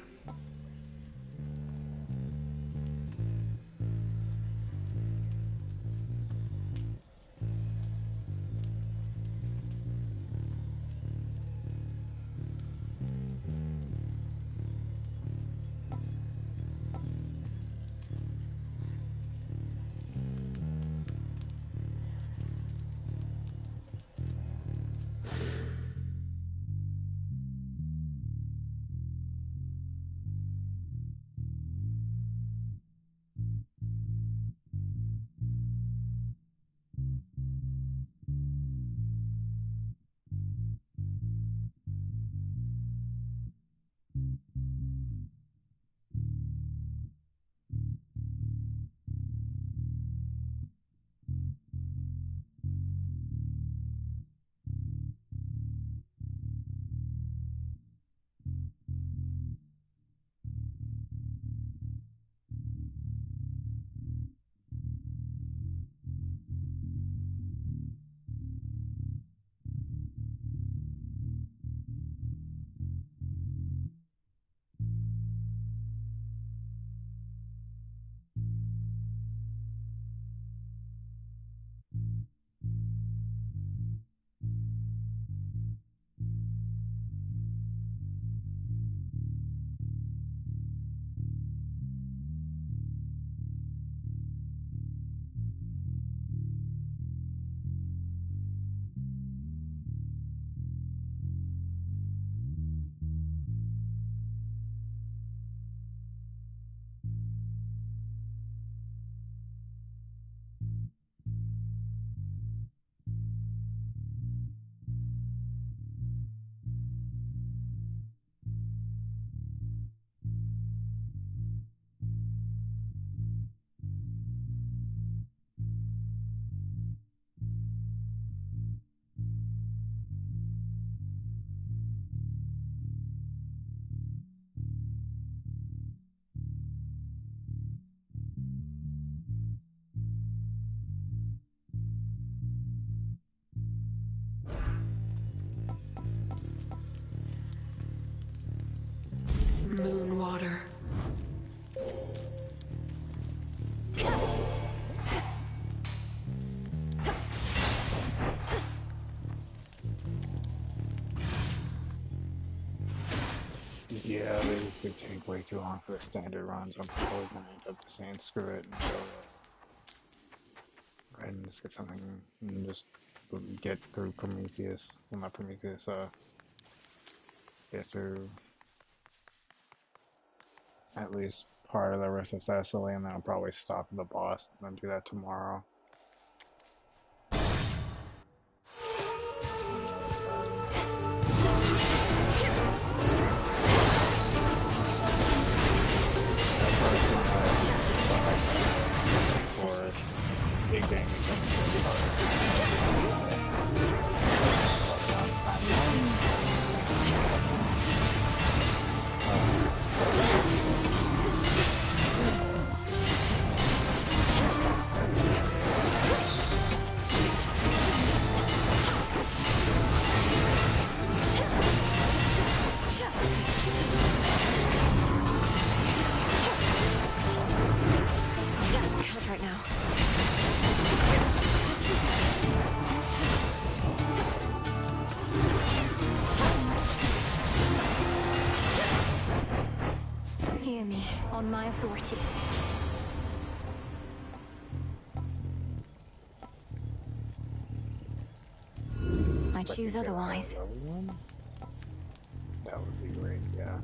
could take way too long for the standard runs. I'm probably gonna end up saying screw it and go go ahead and skip something and just get through Prometheus. Well, not Prometheus. Get through at least part of the Rift of Thessaly, and then I'll probably stop at the boss and then do that tomorrow. Big game. Count right now. Hear me, on my authority. I choose otherwise. That would be great, yeah.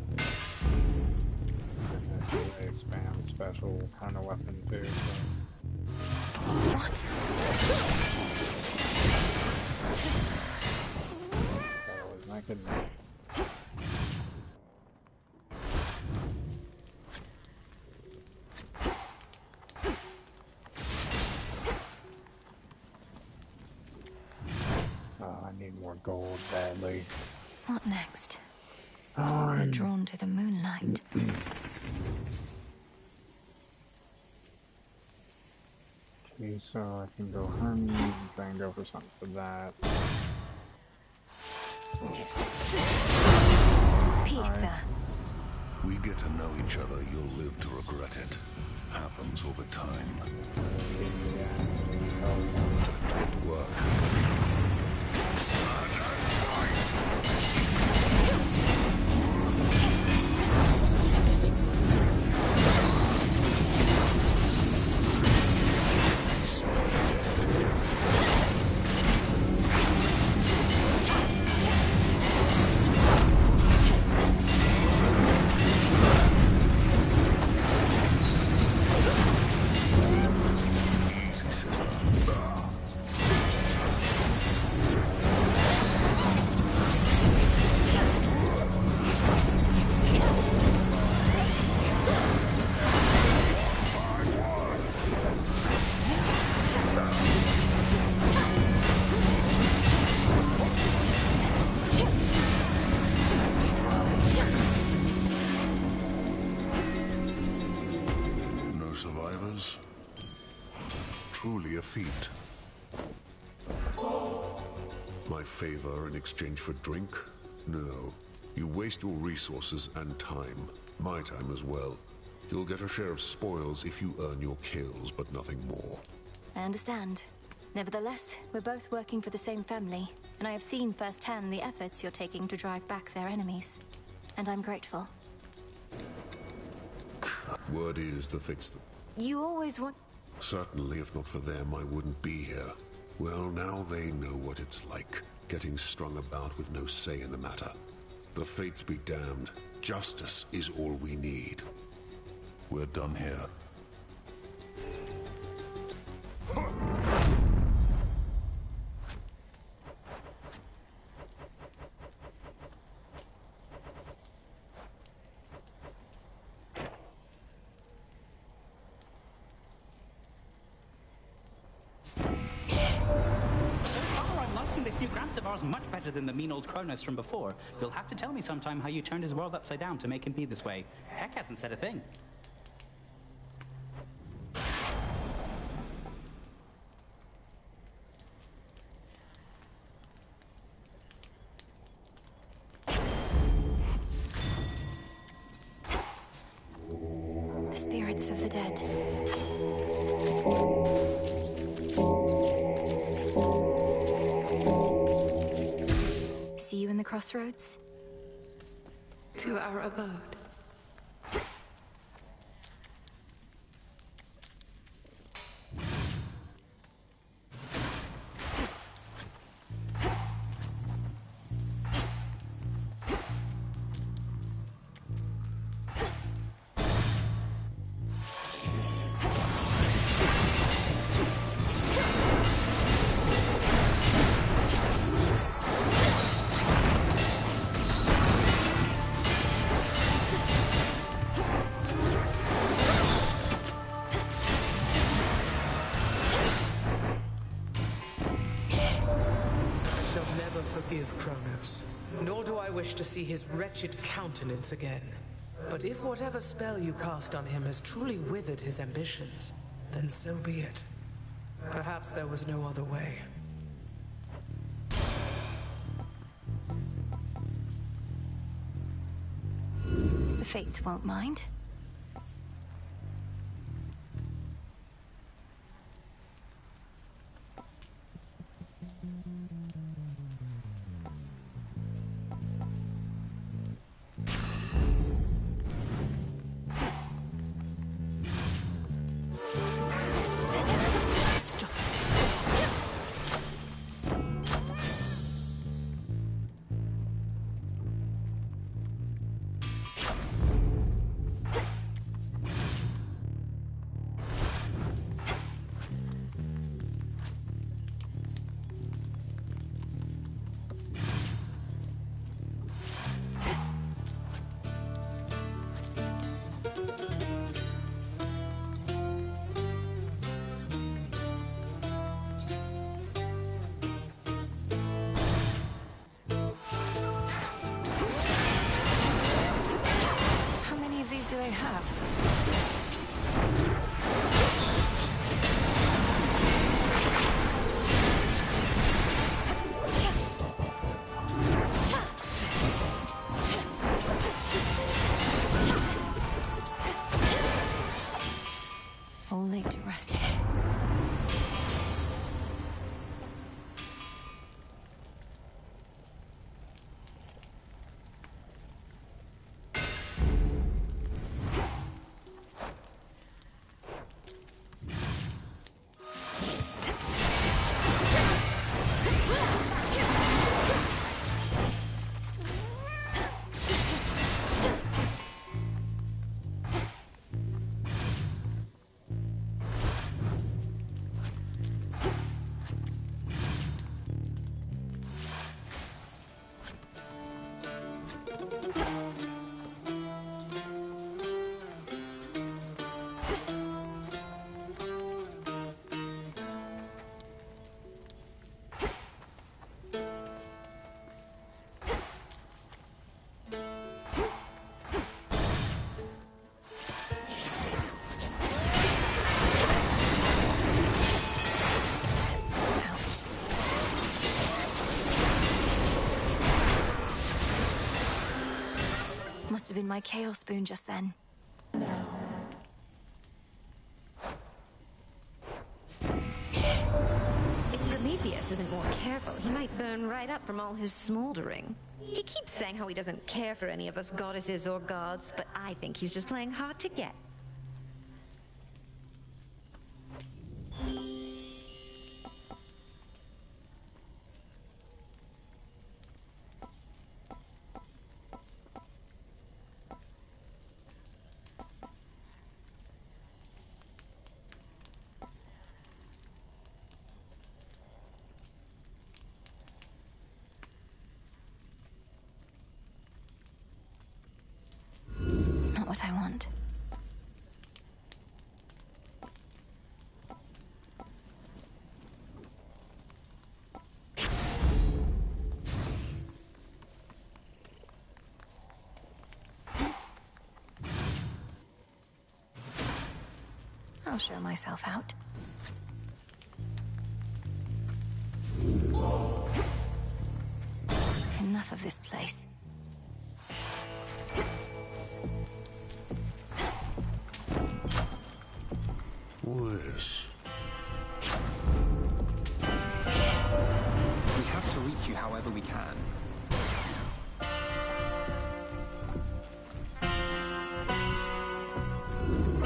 A spam special kind of weapon too. What? That was not good. I need more gold badly. What next? Oh, They're drawn to the moonlight. Okay, so I can go hunting, try and go for something for that. Pizza. We get to know each other, you'll live to regret it. Happens all the time. Time to get to work. Survivors? Truly a feat. My favor in exchange for drink? No. You waste your resources and time. My time as well. You'll get a share of spoils if you earn your kills, but nothing more. I understand. Nevertheless, we're both working for the same family, and I have seen firsthand the efforts you're taking to drive back their enemies. And I'm grateful. Word is the Fates. You always want... Certainly, if not for them, I wouldn't be here. Well, now they know what it's like, getting strung about with no say in the matter. The Fates be damned. Justice is all we need. We're done here. Much better than the mean old Kronos from before. You'll have to tell me sometime how you turned his world upside down to make him be this way. Heck hasn't said a thing. The spirits of the dead. See you in the crossroads? To our abode. never forgive Kronos, nor do I wish to see his wretched countenance again. But if whatever spell you cast on him has truly withered his ambitions, then so be it. Perhaps there was no other way. The Fates won't mind. Do they have? All laid to rest. Must have been my chaos spoon just then. If Prometheus isn't more careful, he might burn right up from all his smoldering. He keeps saying how he doesn't care for any of us goddesses or gods, but I think he's just playing hard to get. Not what I want. I'll show myself out. Enough of this place. This. We have to reach you however we can.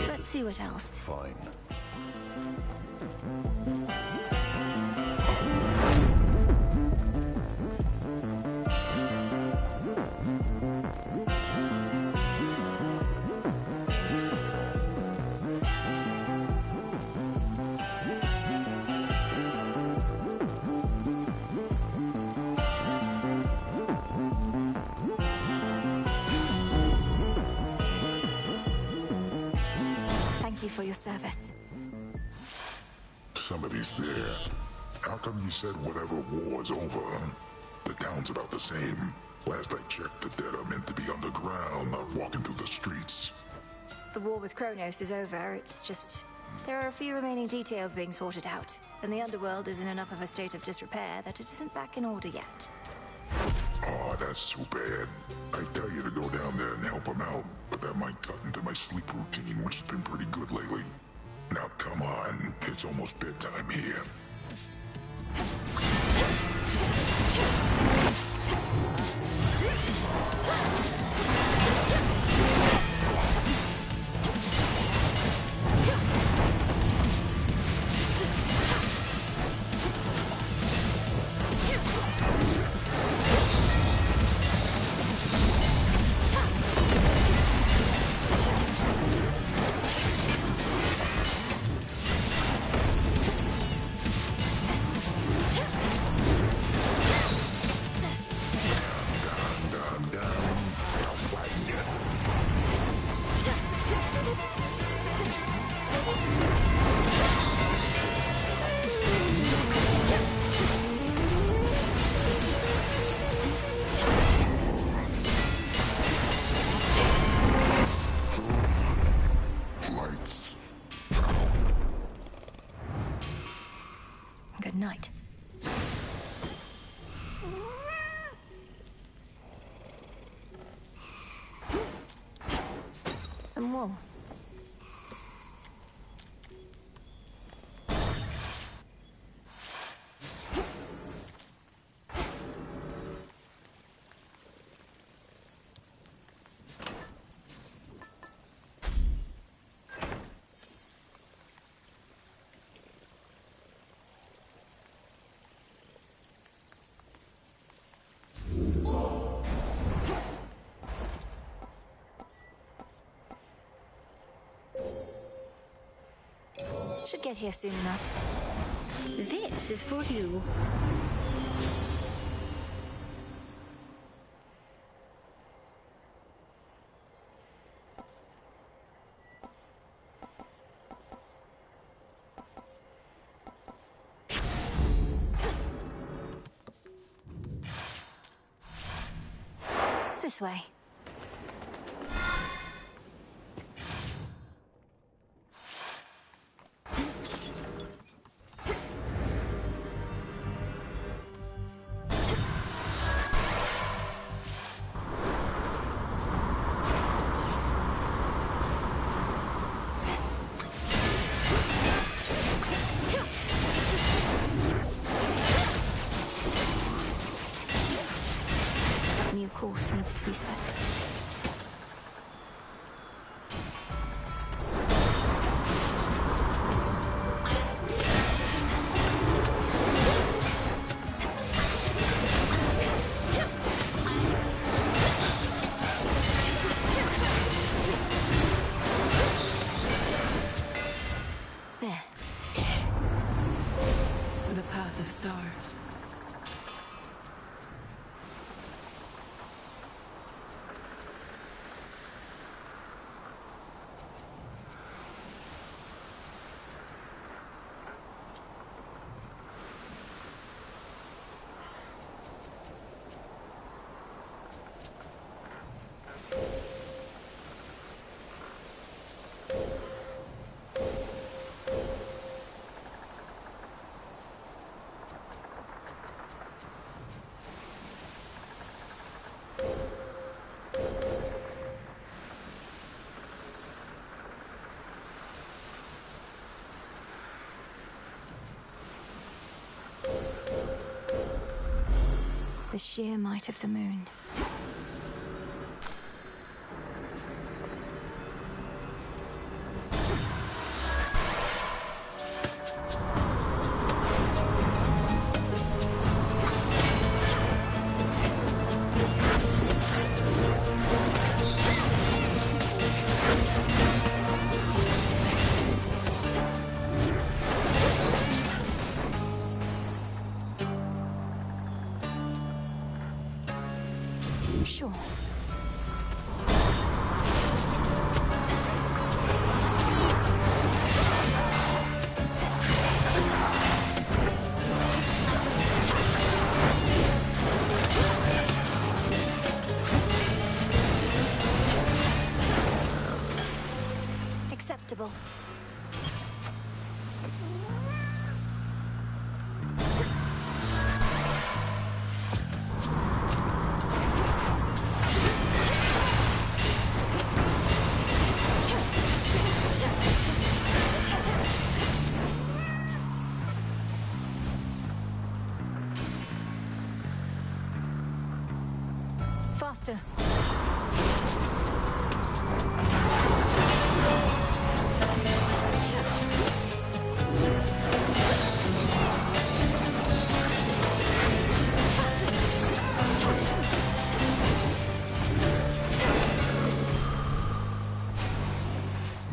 Let's see what else. Fine. For your service. Somebody's there. How come you said whatever war's over? The town's about the same. Last I checked, the dead are meant to be underground, not walking through the streets. The war with Kronos is over. It's just... there are a few remaining details being sorted out, and the underworld is in enough of a state of disrepair that it isn't back in order yet. Oh, that's too bad. I tell you to go down there and help them out, but that might cut into my sleep routine, which has been pretty good lately. Now come on, it's almost bedtime here. Good night. Some wool. Should get here soon enough. This is for you. This way. New course needs to be set. There. The path of stars. The sheer might of the moon. Sure. faster.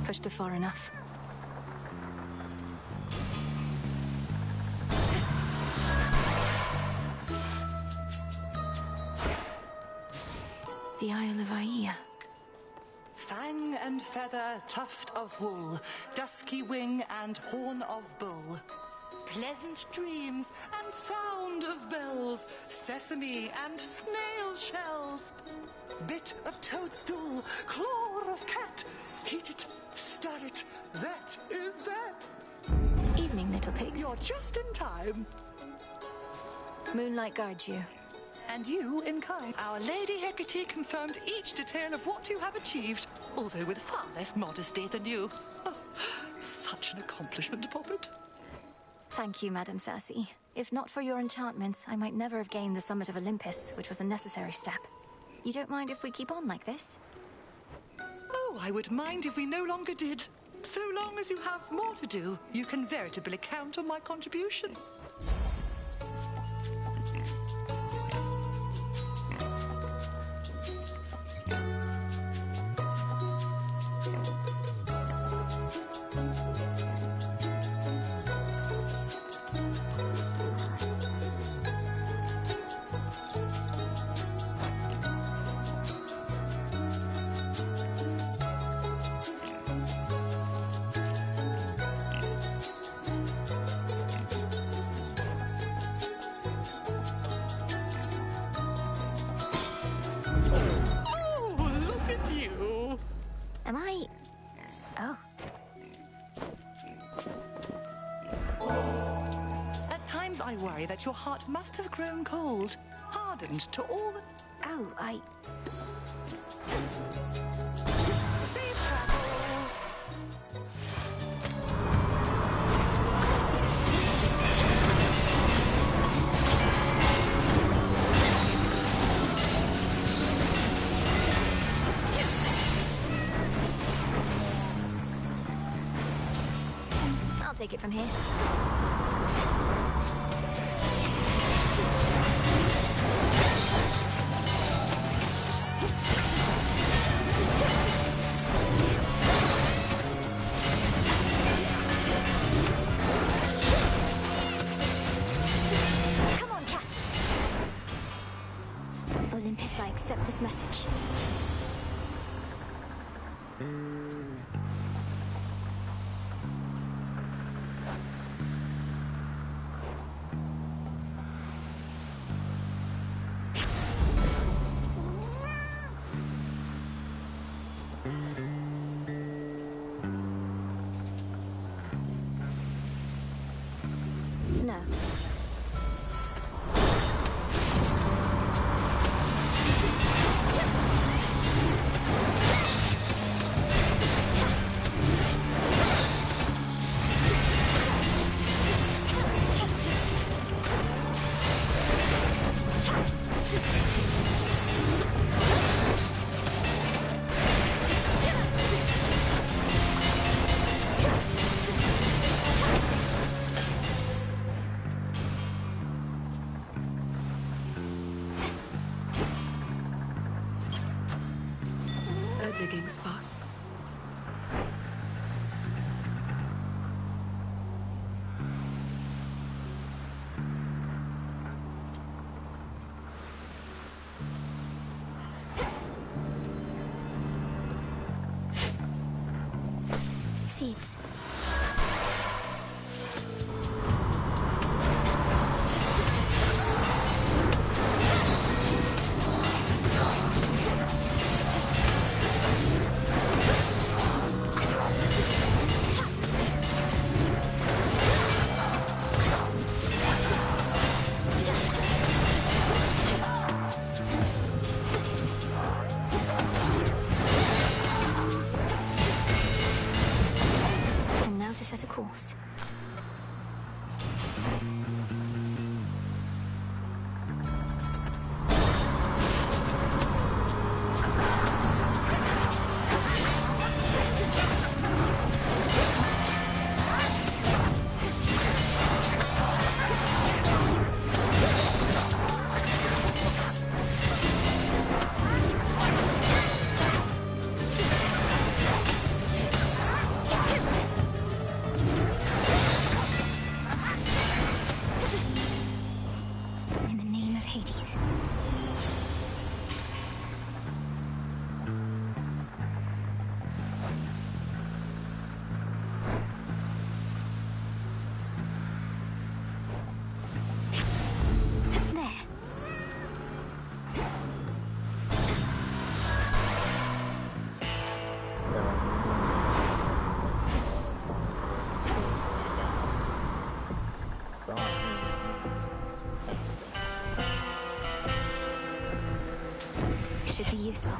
Pushed her far enough. The Isle of Aia. Fang and feather, tuft of wool, dusky wing and horn of bull. Pleasant dreams and sound of bells, sesame and snail shells. Bit of toadstool, claw of cat, heat it, stir it, that is that. Evening, little pigs. You're just in time. Moonlight guides you. And you in kind. Our Lady Hecate confirmed each detail of what you have achieved, although with far less modesty than you. Oh, such an accomplishment, Poppet. Thank you, Madam Cersei. If not for your enchantments, I might never have gained the summit of Olympus, which was a necessary step. You don't mind if we keep on like this? Oh, I would mind if we no longer did. So long as you have more to do, you can veritably count on my contribution. Am I... Oh. At times I worry that your heart must have grown cold, hardened to all the... Oh, I... Safe travels! I'll take it from here. Come on, Cat. Olympus, I accept this message. No. A digging spot. Seeds. And now to set a course. In the name of Hades. Should be useful.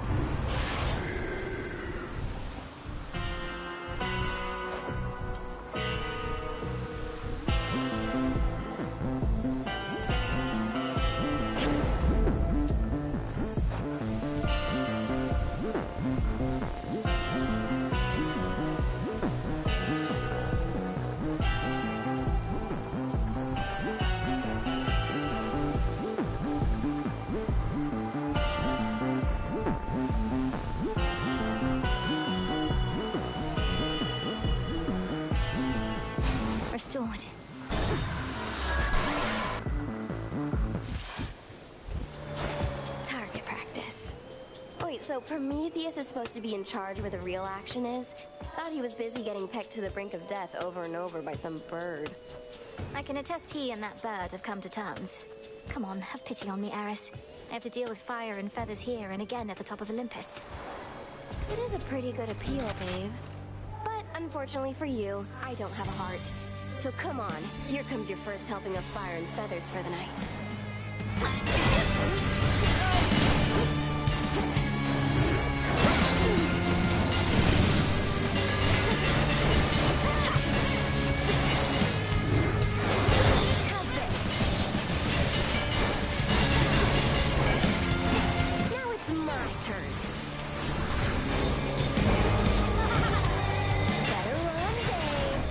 Restored. Target practice. Wait, so Prometheus is supposed to be in charge where the real action is? Thought he was busy getting pecked to the brink of death over and over by some bird. I can attest he and that bird have come to terms. Come on, have pity on me, Eris. I have to deal with fire and feathers here and again at the top of Olympus. It is a pretty good appeal, babe. But unfortunately for you, I don't have a heart. So come on, here comes your first helping of fire and feathers for the night. How's this? Now it's my turn. Better run, babe.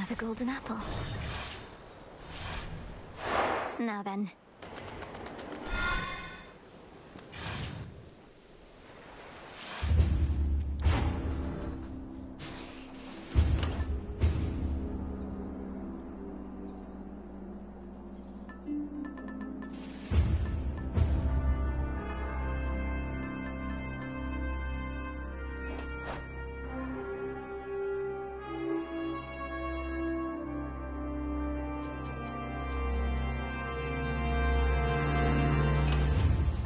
Another golden apple. Now then.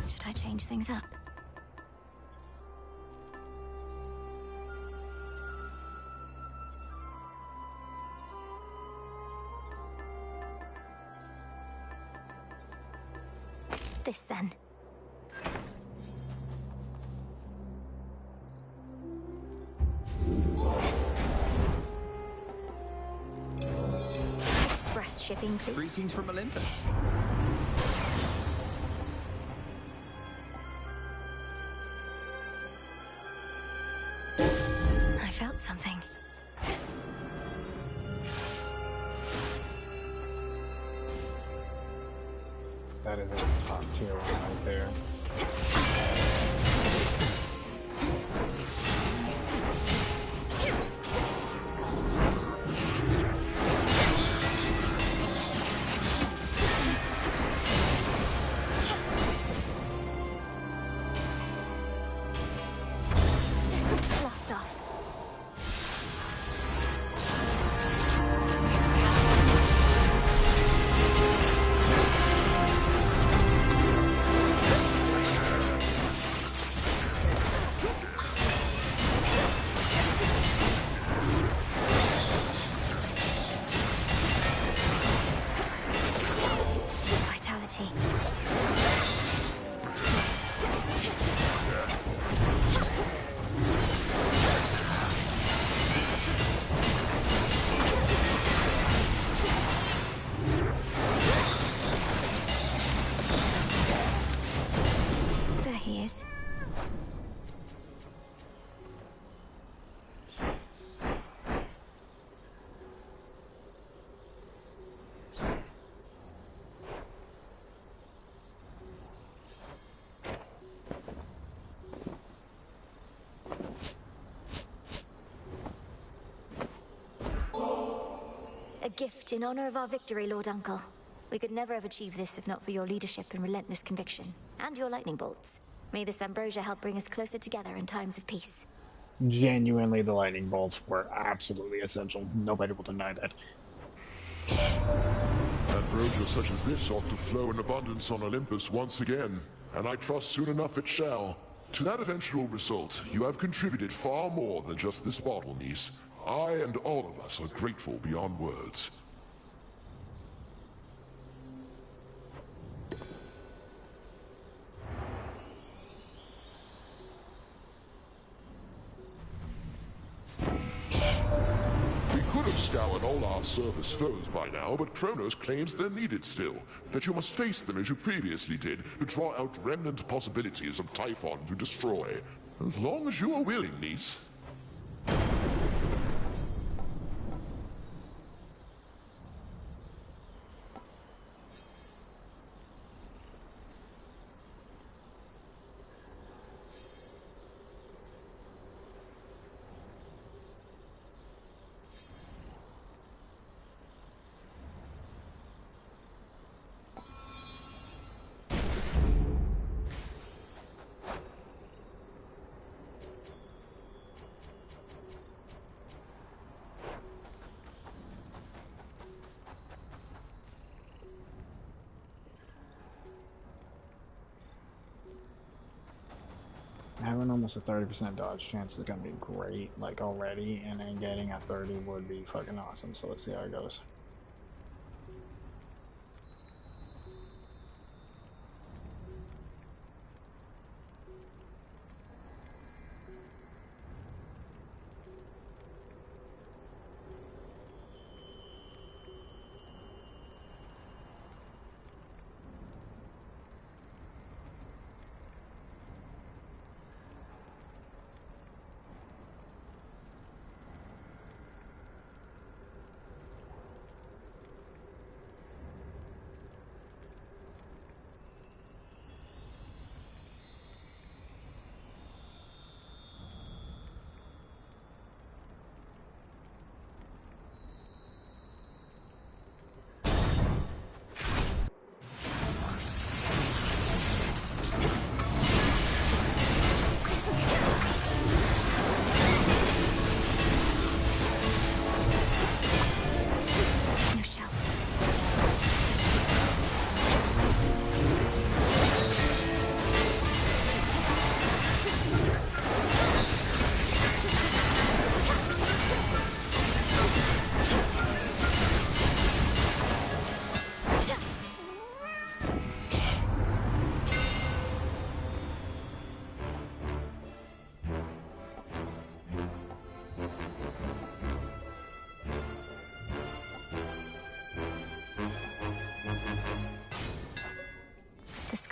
Should I change things up? This then. Express shipping, please. Greetings from Olympus. I felt something. That is a top tier one right there. Blast off. Vitality. There he is. A gift in honor of our victory, Lord Uncle. We could never have achieved this if not for your leadership and relentless conviction, and your lightning bolts. May this ambrosia help bring us closer together in times of peace. Genuinely, the lightning bolts were absolutely essential. Nobody will deny that. Ambrosia such as this ought to flow in abundance on Olympus once again, and I trust soon enough it shall. To that eventual result, you have contributed far more than just this bottle, niece. I and all of us are grateful beyond words. We could have scoured all our surface foes by now, but Kronos claims they're needed still. That you must face them as you previously did, to draw out remnant possibilities of Typhon to destroy. As long as you are willing, niece. Having almost a 30% dodge chance is gonna be great, like already, and then getting a 30 would be fucking awesome, so let's see how it goes.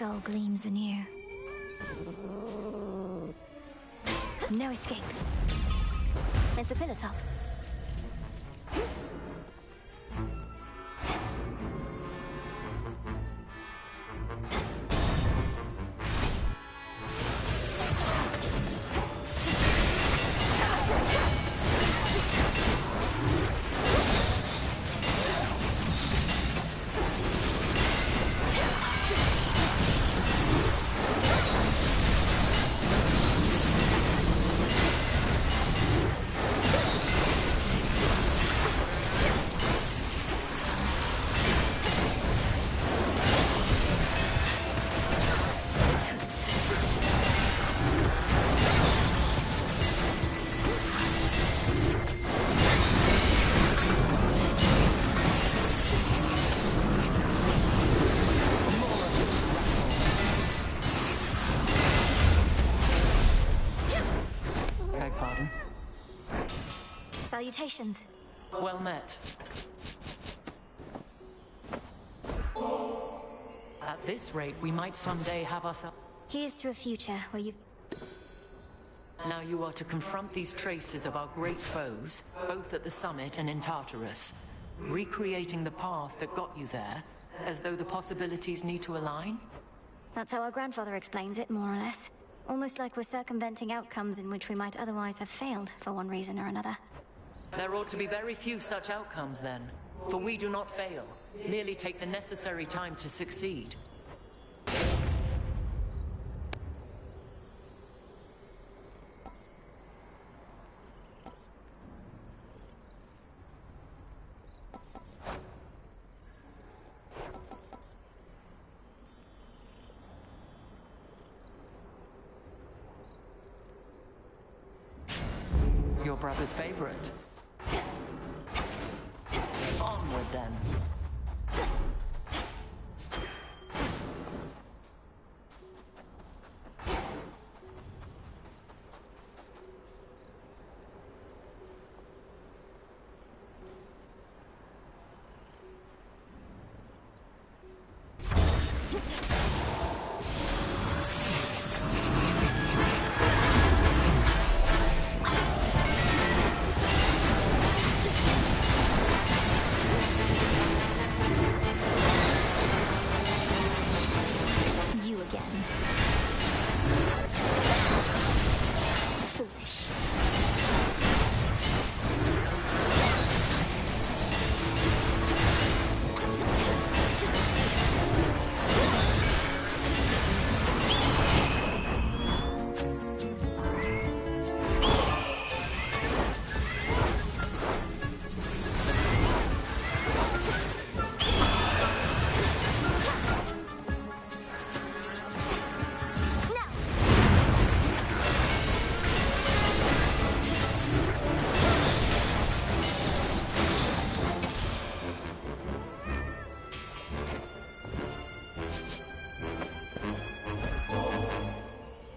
skull gleams anew. No escape. It's a pillar top. Salutations. Well met. At this rate, we might someday have ourselves... Here's to a future where you... Now you are to confront these traces of our great foes, both at the summit and in Tartarus, recreating the path that got you there, as though the possibilities need to align? That's how our grandfather explains it, more or less. Almost like we're circumventing outcomes in which we might otherwise have failed for one reason or another. There ought to be very few such outcomes then, for we do not fail, merely take the necessary time to succeed. Your brother's favorite. Onward then.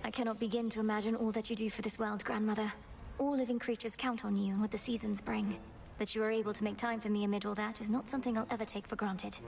I cannot begin to imagine all that you do for this world, Grandmother. All living creatures count on you and what the seasons bring. That you are able to make time for me amid all that is not something I'll ever take for granted.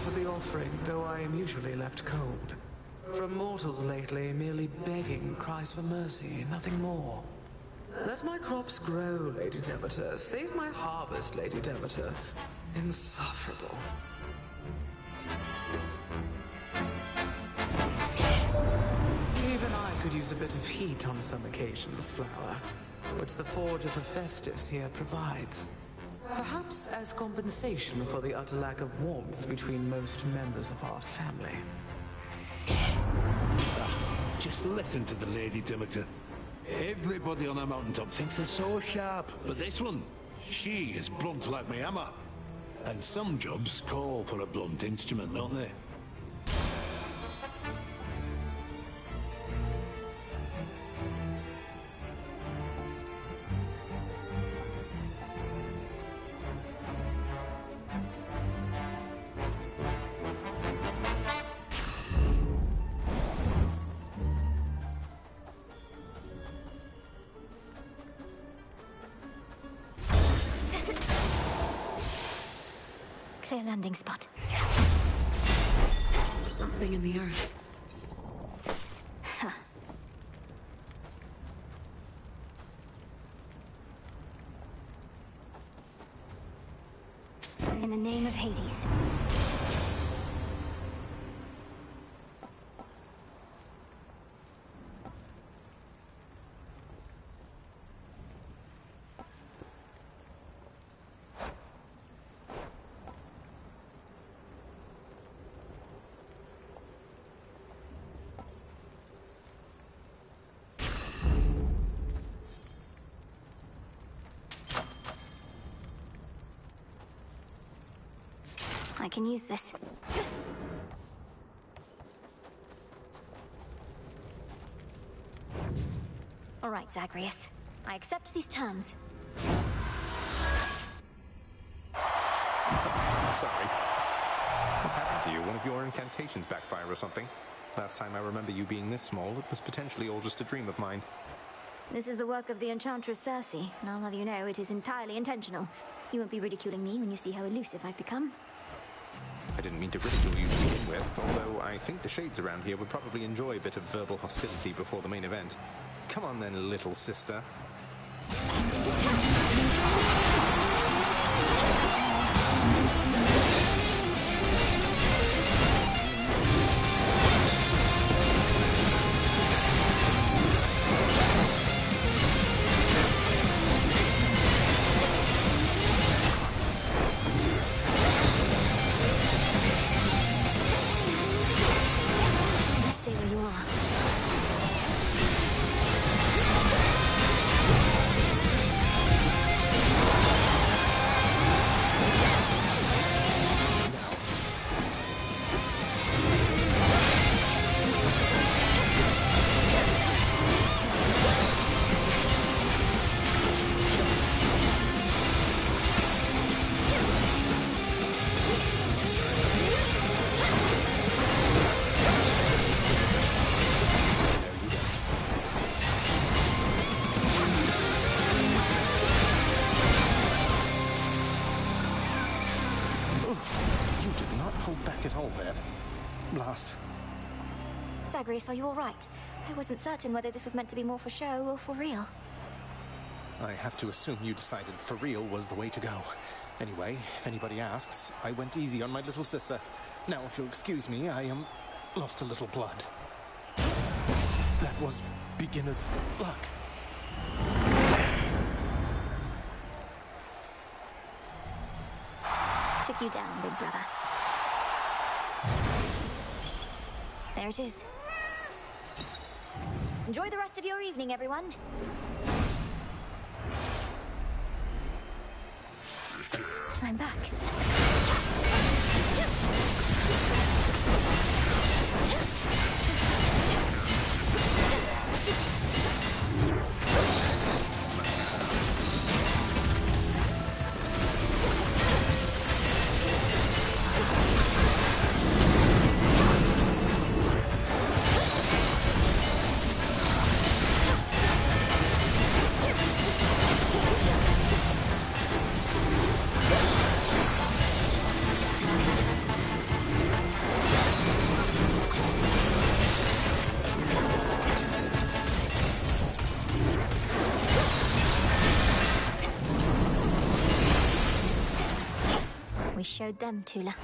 For the offering, though I am usually left cold. From mortals lately, merely begging cries for mercy, nothing more. Let my crops grow, Lady Demeter. Save my harvest, Lady Demeter. Insufferable. Even I could use a bit of heat on some occasions, Flower, which the forge of Hephaestus here provides. Perhaps as compensation for the utter lack of warmth between most members of our family. Just listen to the lady, Demeter. Everybody on a mountaintop thinks they're so sharp, but this one, she is blunt like my hammer. And some jobs call for a blunt instrument, don't they? Clear landing spot. Something in the earth. Huh. In the name of Hades. I can use this. All right, Zagreus. I accept these terms. Sorry. What happened to you? One of your incantations backfire or something? Last time I remember you being this small, it was potentially all just a dream of mine. This is the work of the Enchantress Circe, and I'll have you know it is entirely intentional. You won't be ridiculing me when you see how elusive I've become. I didn't mean to ridicule you to begin with, although I think the shades around here would probably enjoy a bit of verbal hostility before the main event. Come on then, little sister. Stay where you are. You did not hold back at all there. Blast. Zagreus, are you all right? I wasn't certain whether this was meant to be more for show or for real. I have to assume you decided for real was the way to go. Anyway, if anybody asks, I went easy on my little sister. Now, if you'll excuse me, I lost a little blood. That was beginner's luck. Took you down, big brother. There it is. Enjoy the rest of your evening, everyone. I'm back. We showed them, Tula.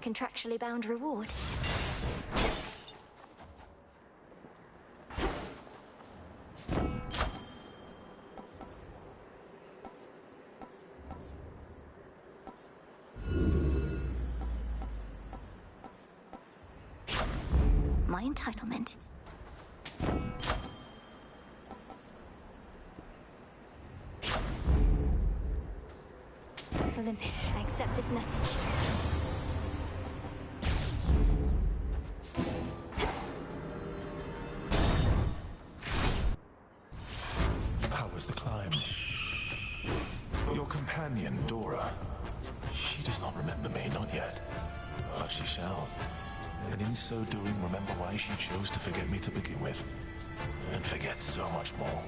contractually bound reward. My entitlement. Olympus, I accept this message. How was the climb? Your companion, Dora. She does not remember me, not yet. But she shall. And in so doing, remember why she chose to forget me to begin with. And forget so much more.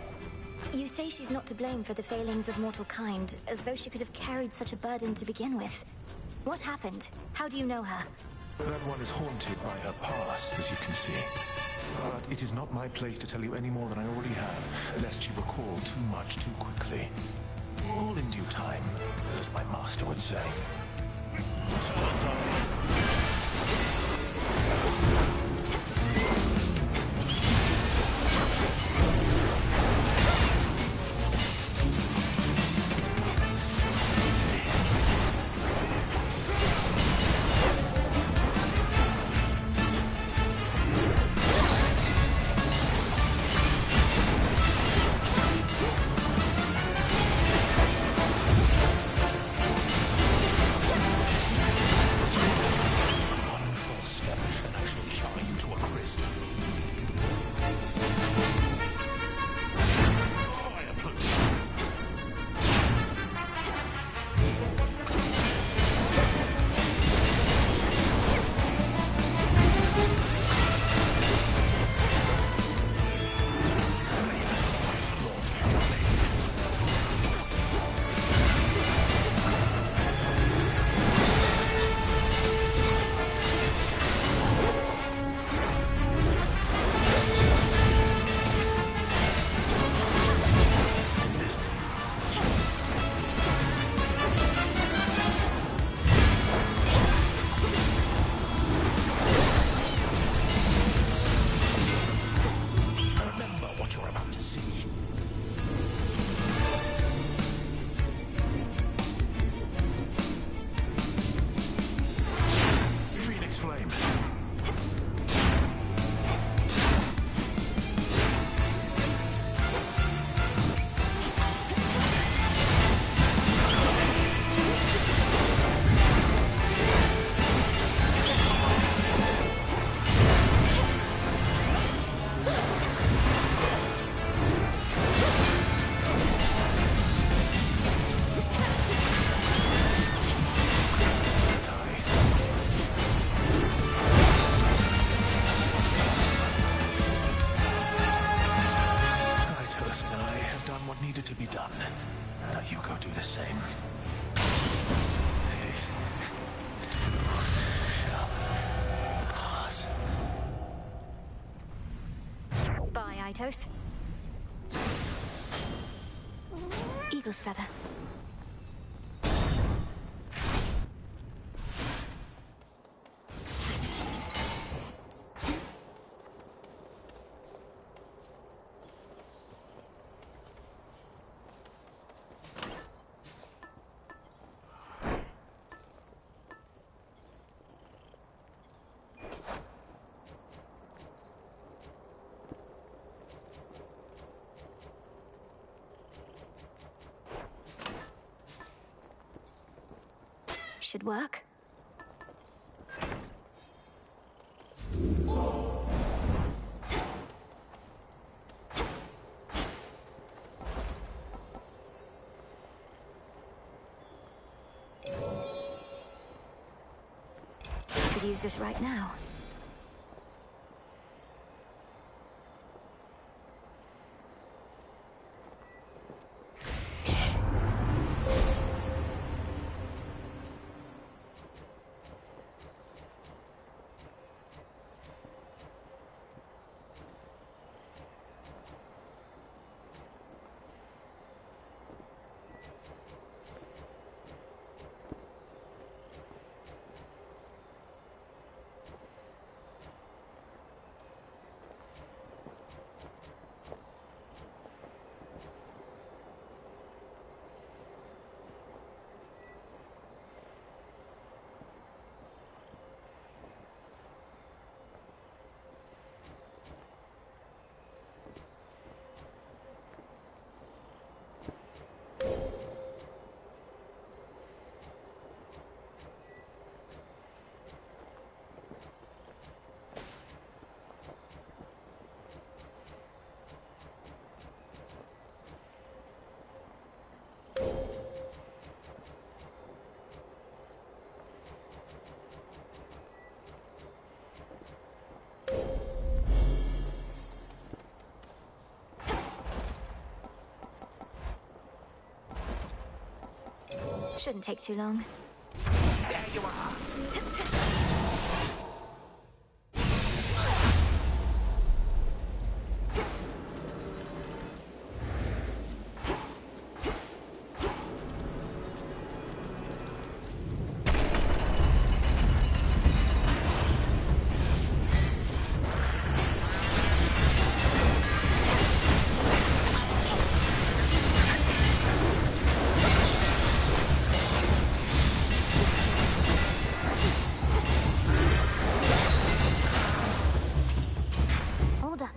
You say she's not to blame for the failings of mortal kind, as though she could have carried such a burden to begin with. What happened? How do you know her? That one is haunted by her past, as you can see. But it is not my place to tell you any more than I already have, lest you recall too much too quickly. All in due time, as my master would say. Itos. Eagle's feather. Should work. Could use this right now. Shouldn't take too long. There you are. All done.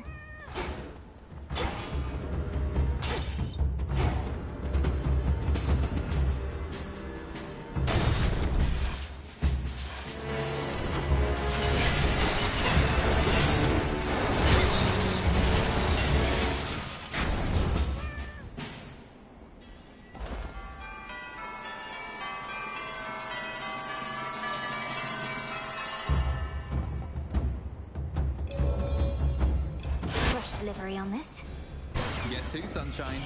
Rush delivery on this. Guess who, sunshine?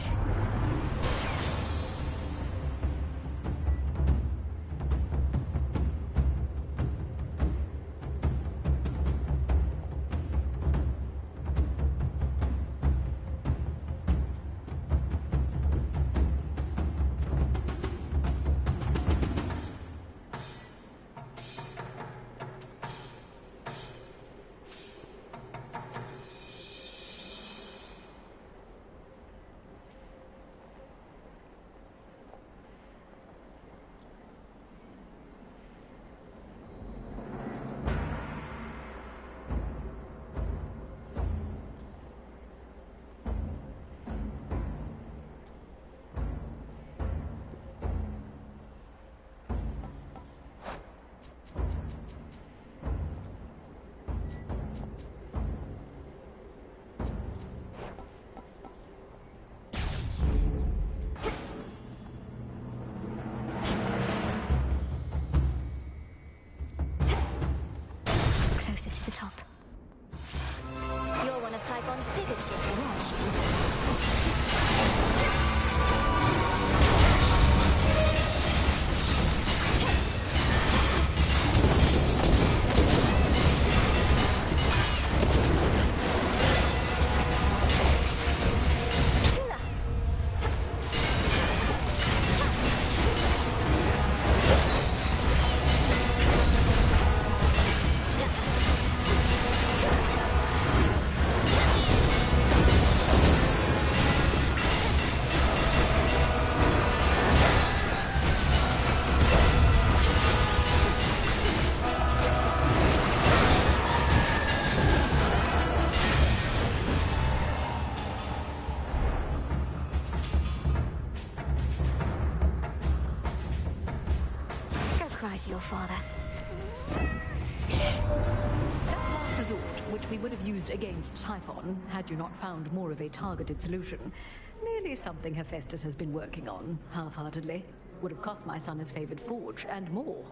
Closer to the top. You're one of Typhon's bigger children, aren't you? Go cry to your father. Last resort, which we would have used against Typhon, had you not found more of a targeted solution. Merely something Hephaestus has been working on, half-heartedly. Would have cost my son his favored forge, and more.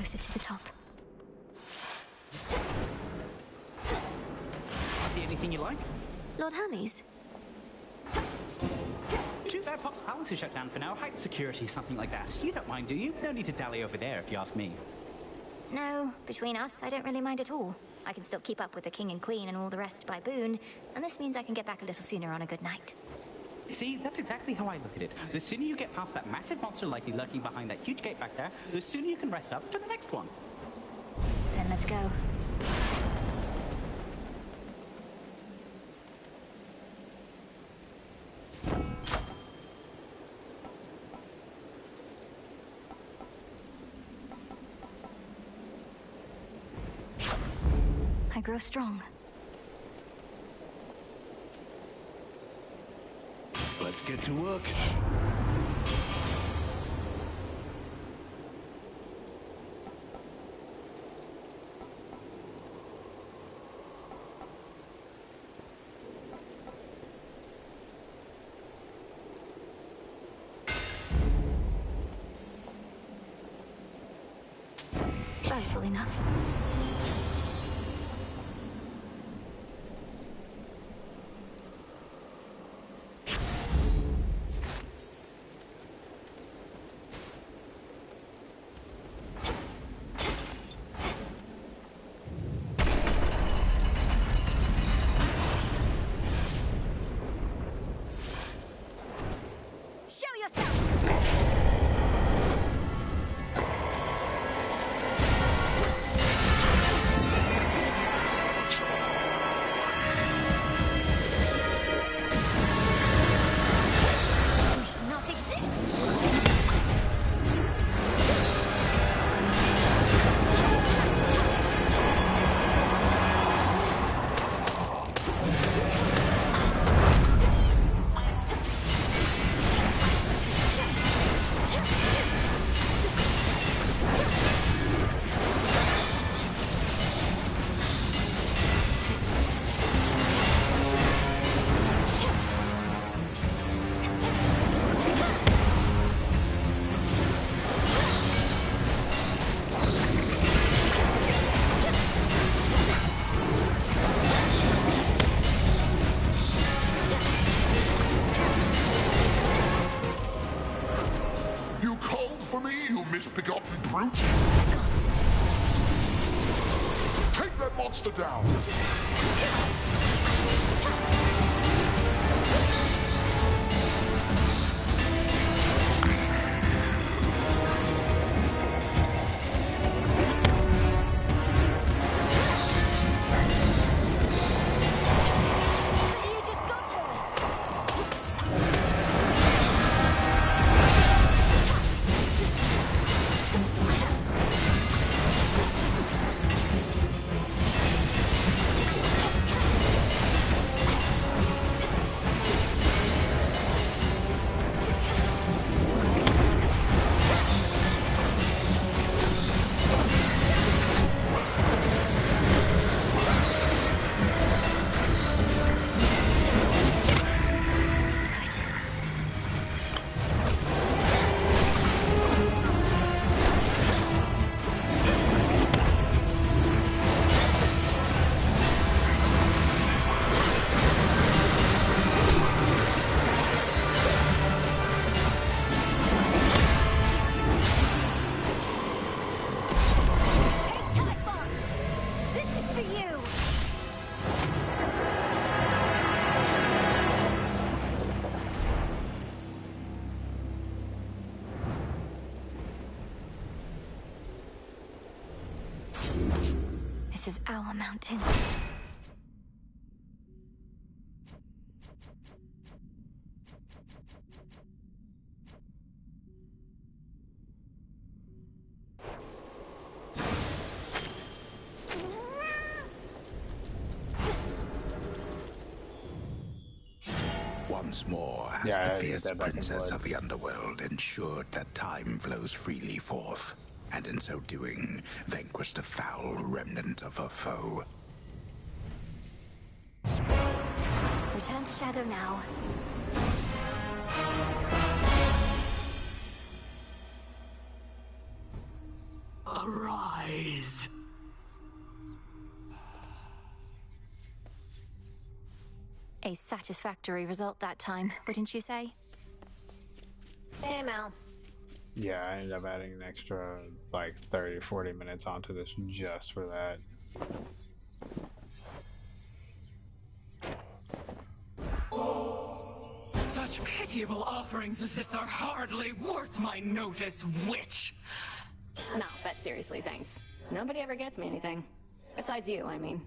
closer to the top. See anything you like? Lord Hermes? Too bad Pop's Palace is shut down for now. Heightened security, something like that. You don't mind, do you? No need to dally over there, if you ask me. No, between us, I don't really mind at all. I can still keep up with the king and queen and all the rest by boon, and this means I can get back a little sooner on a good night. See, that's exactly how I look at it. The sooner you get past that massive monster likely lurking behind that huge gate back there, the sooner you can rest up for the next one. Then let's go. I grow strong. Let's get to work. Valuable enough. Show yourself! You should not exist! You called for me, you misbegotten brute? Take that monster down! You just got her! This is for you! This is our mountain. Once more has Yeah, the I fierce get that back in princess blood. of the underworld ensured that time flows freely forth, and in so doing, vanquished a foul remnant of her foe. Return to Shadow now. A Arise. A satisfactory result that time, wouldn't you say? Hey, Mel. Yeah, I ended up adding an extra like 30-40 minutes onto this just for that. Such pitiable offerings as this are hardly worth my notice, witch. No, but seriously, thanks. Nobody ever gets me anything. Besides you, I mean.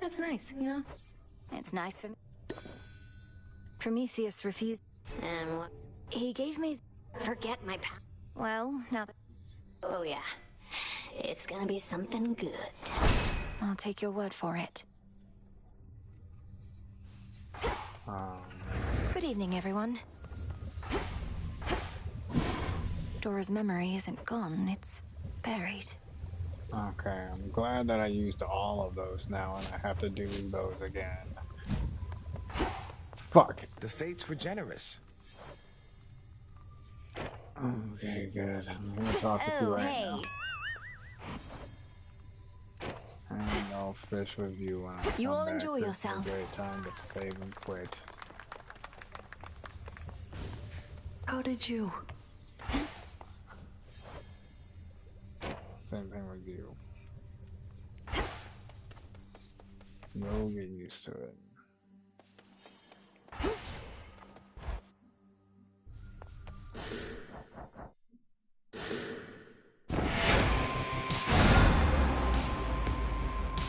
That's nice, you know? It's nice for me. Prometheus refused. And what? He gave me... Forget my power. Well, now that... Oh, yeah. It's gonna be something good. I'll take your word for it. Good evening, everyone. Dora's memory isn't gone, it's buried. Okay, I'm glad that I used all of those now and I have to do those again. Fuck. The fates were generous. Okay, good. I'm gonna talk with you right now. And I'll fish with you when I come You all back. enjoy This yourselves. is a great time to save and quit. How did you? Same thing with you. You'll get used to it.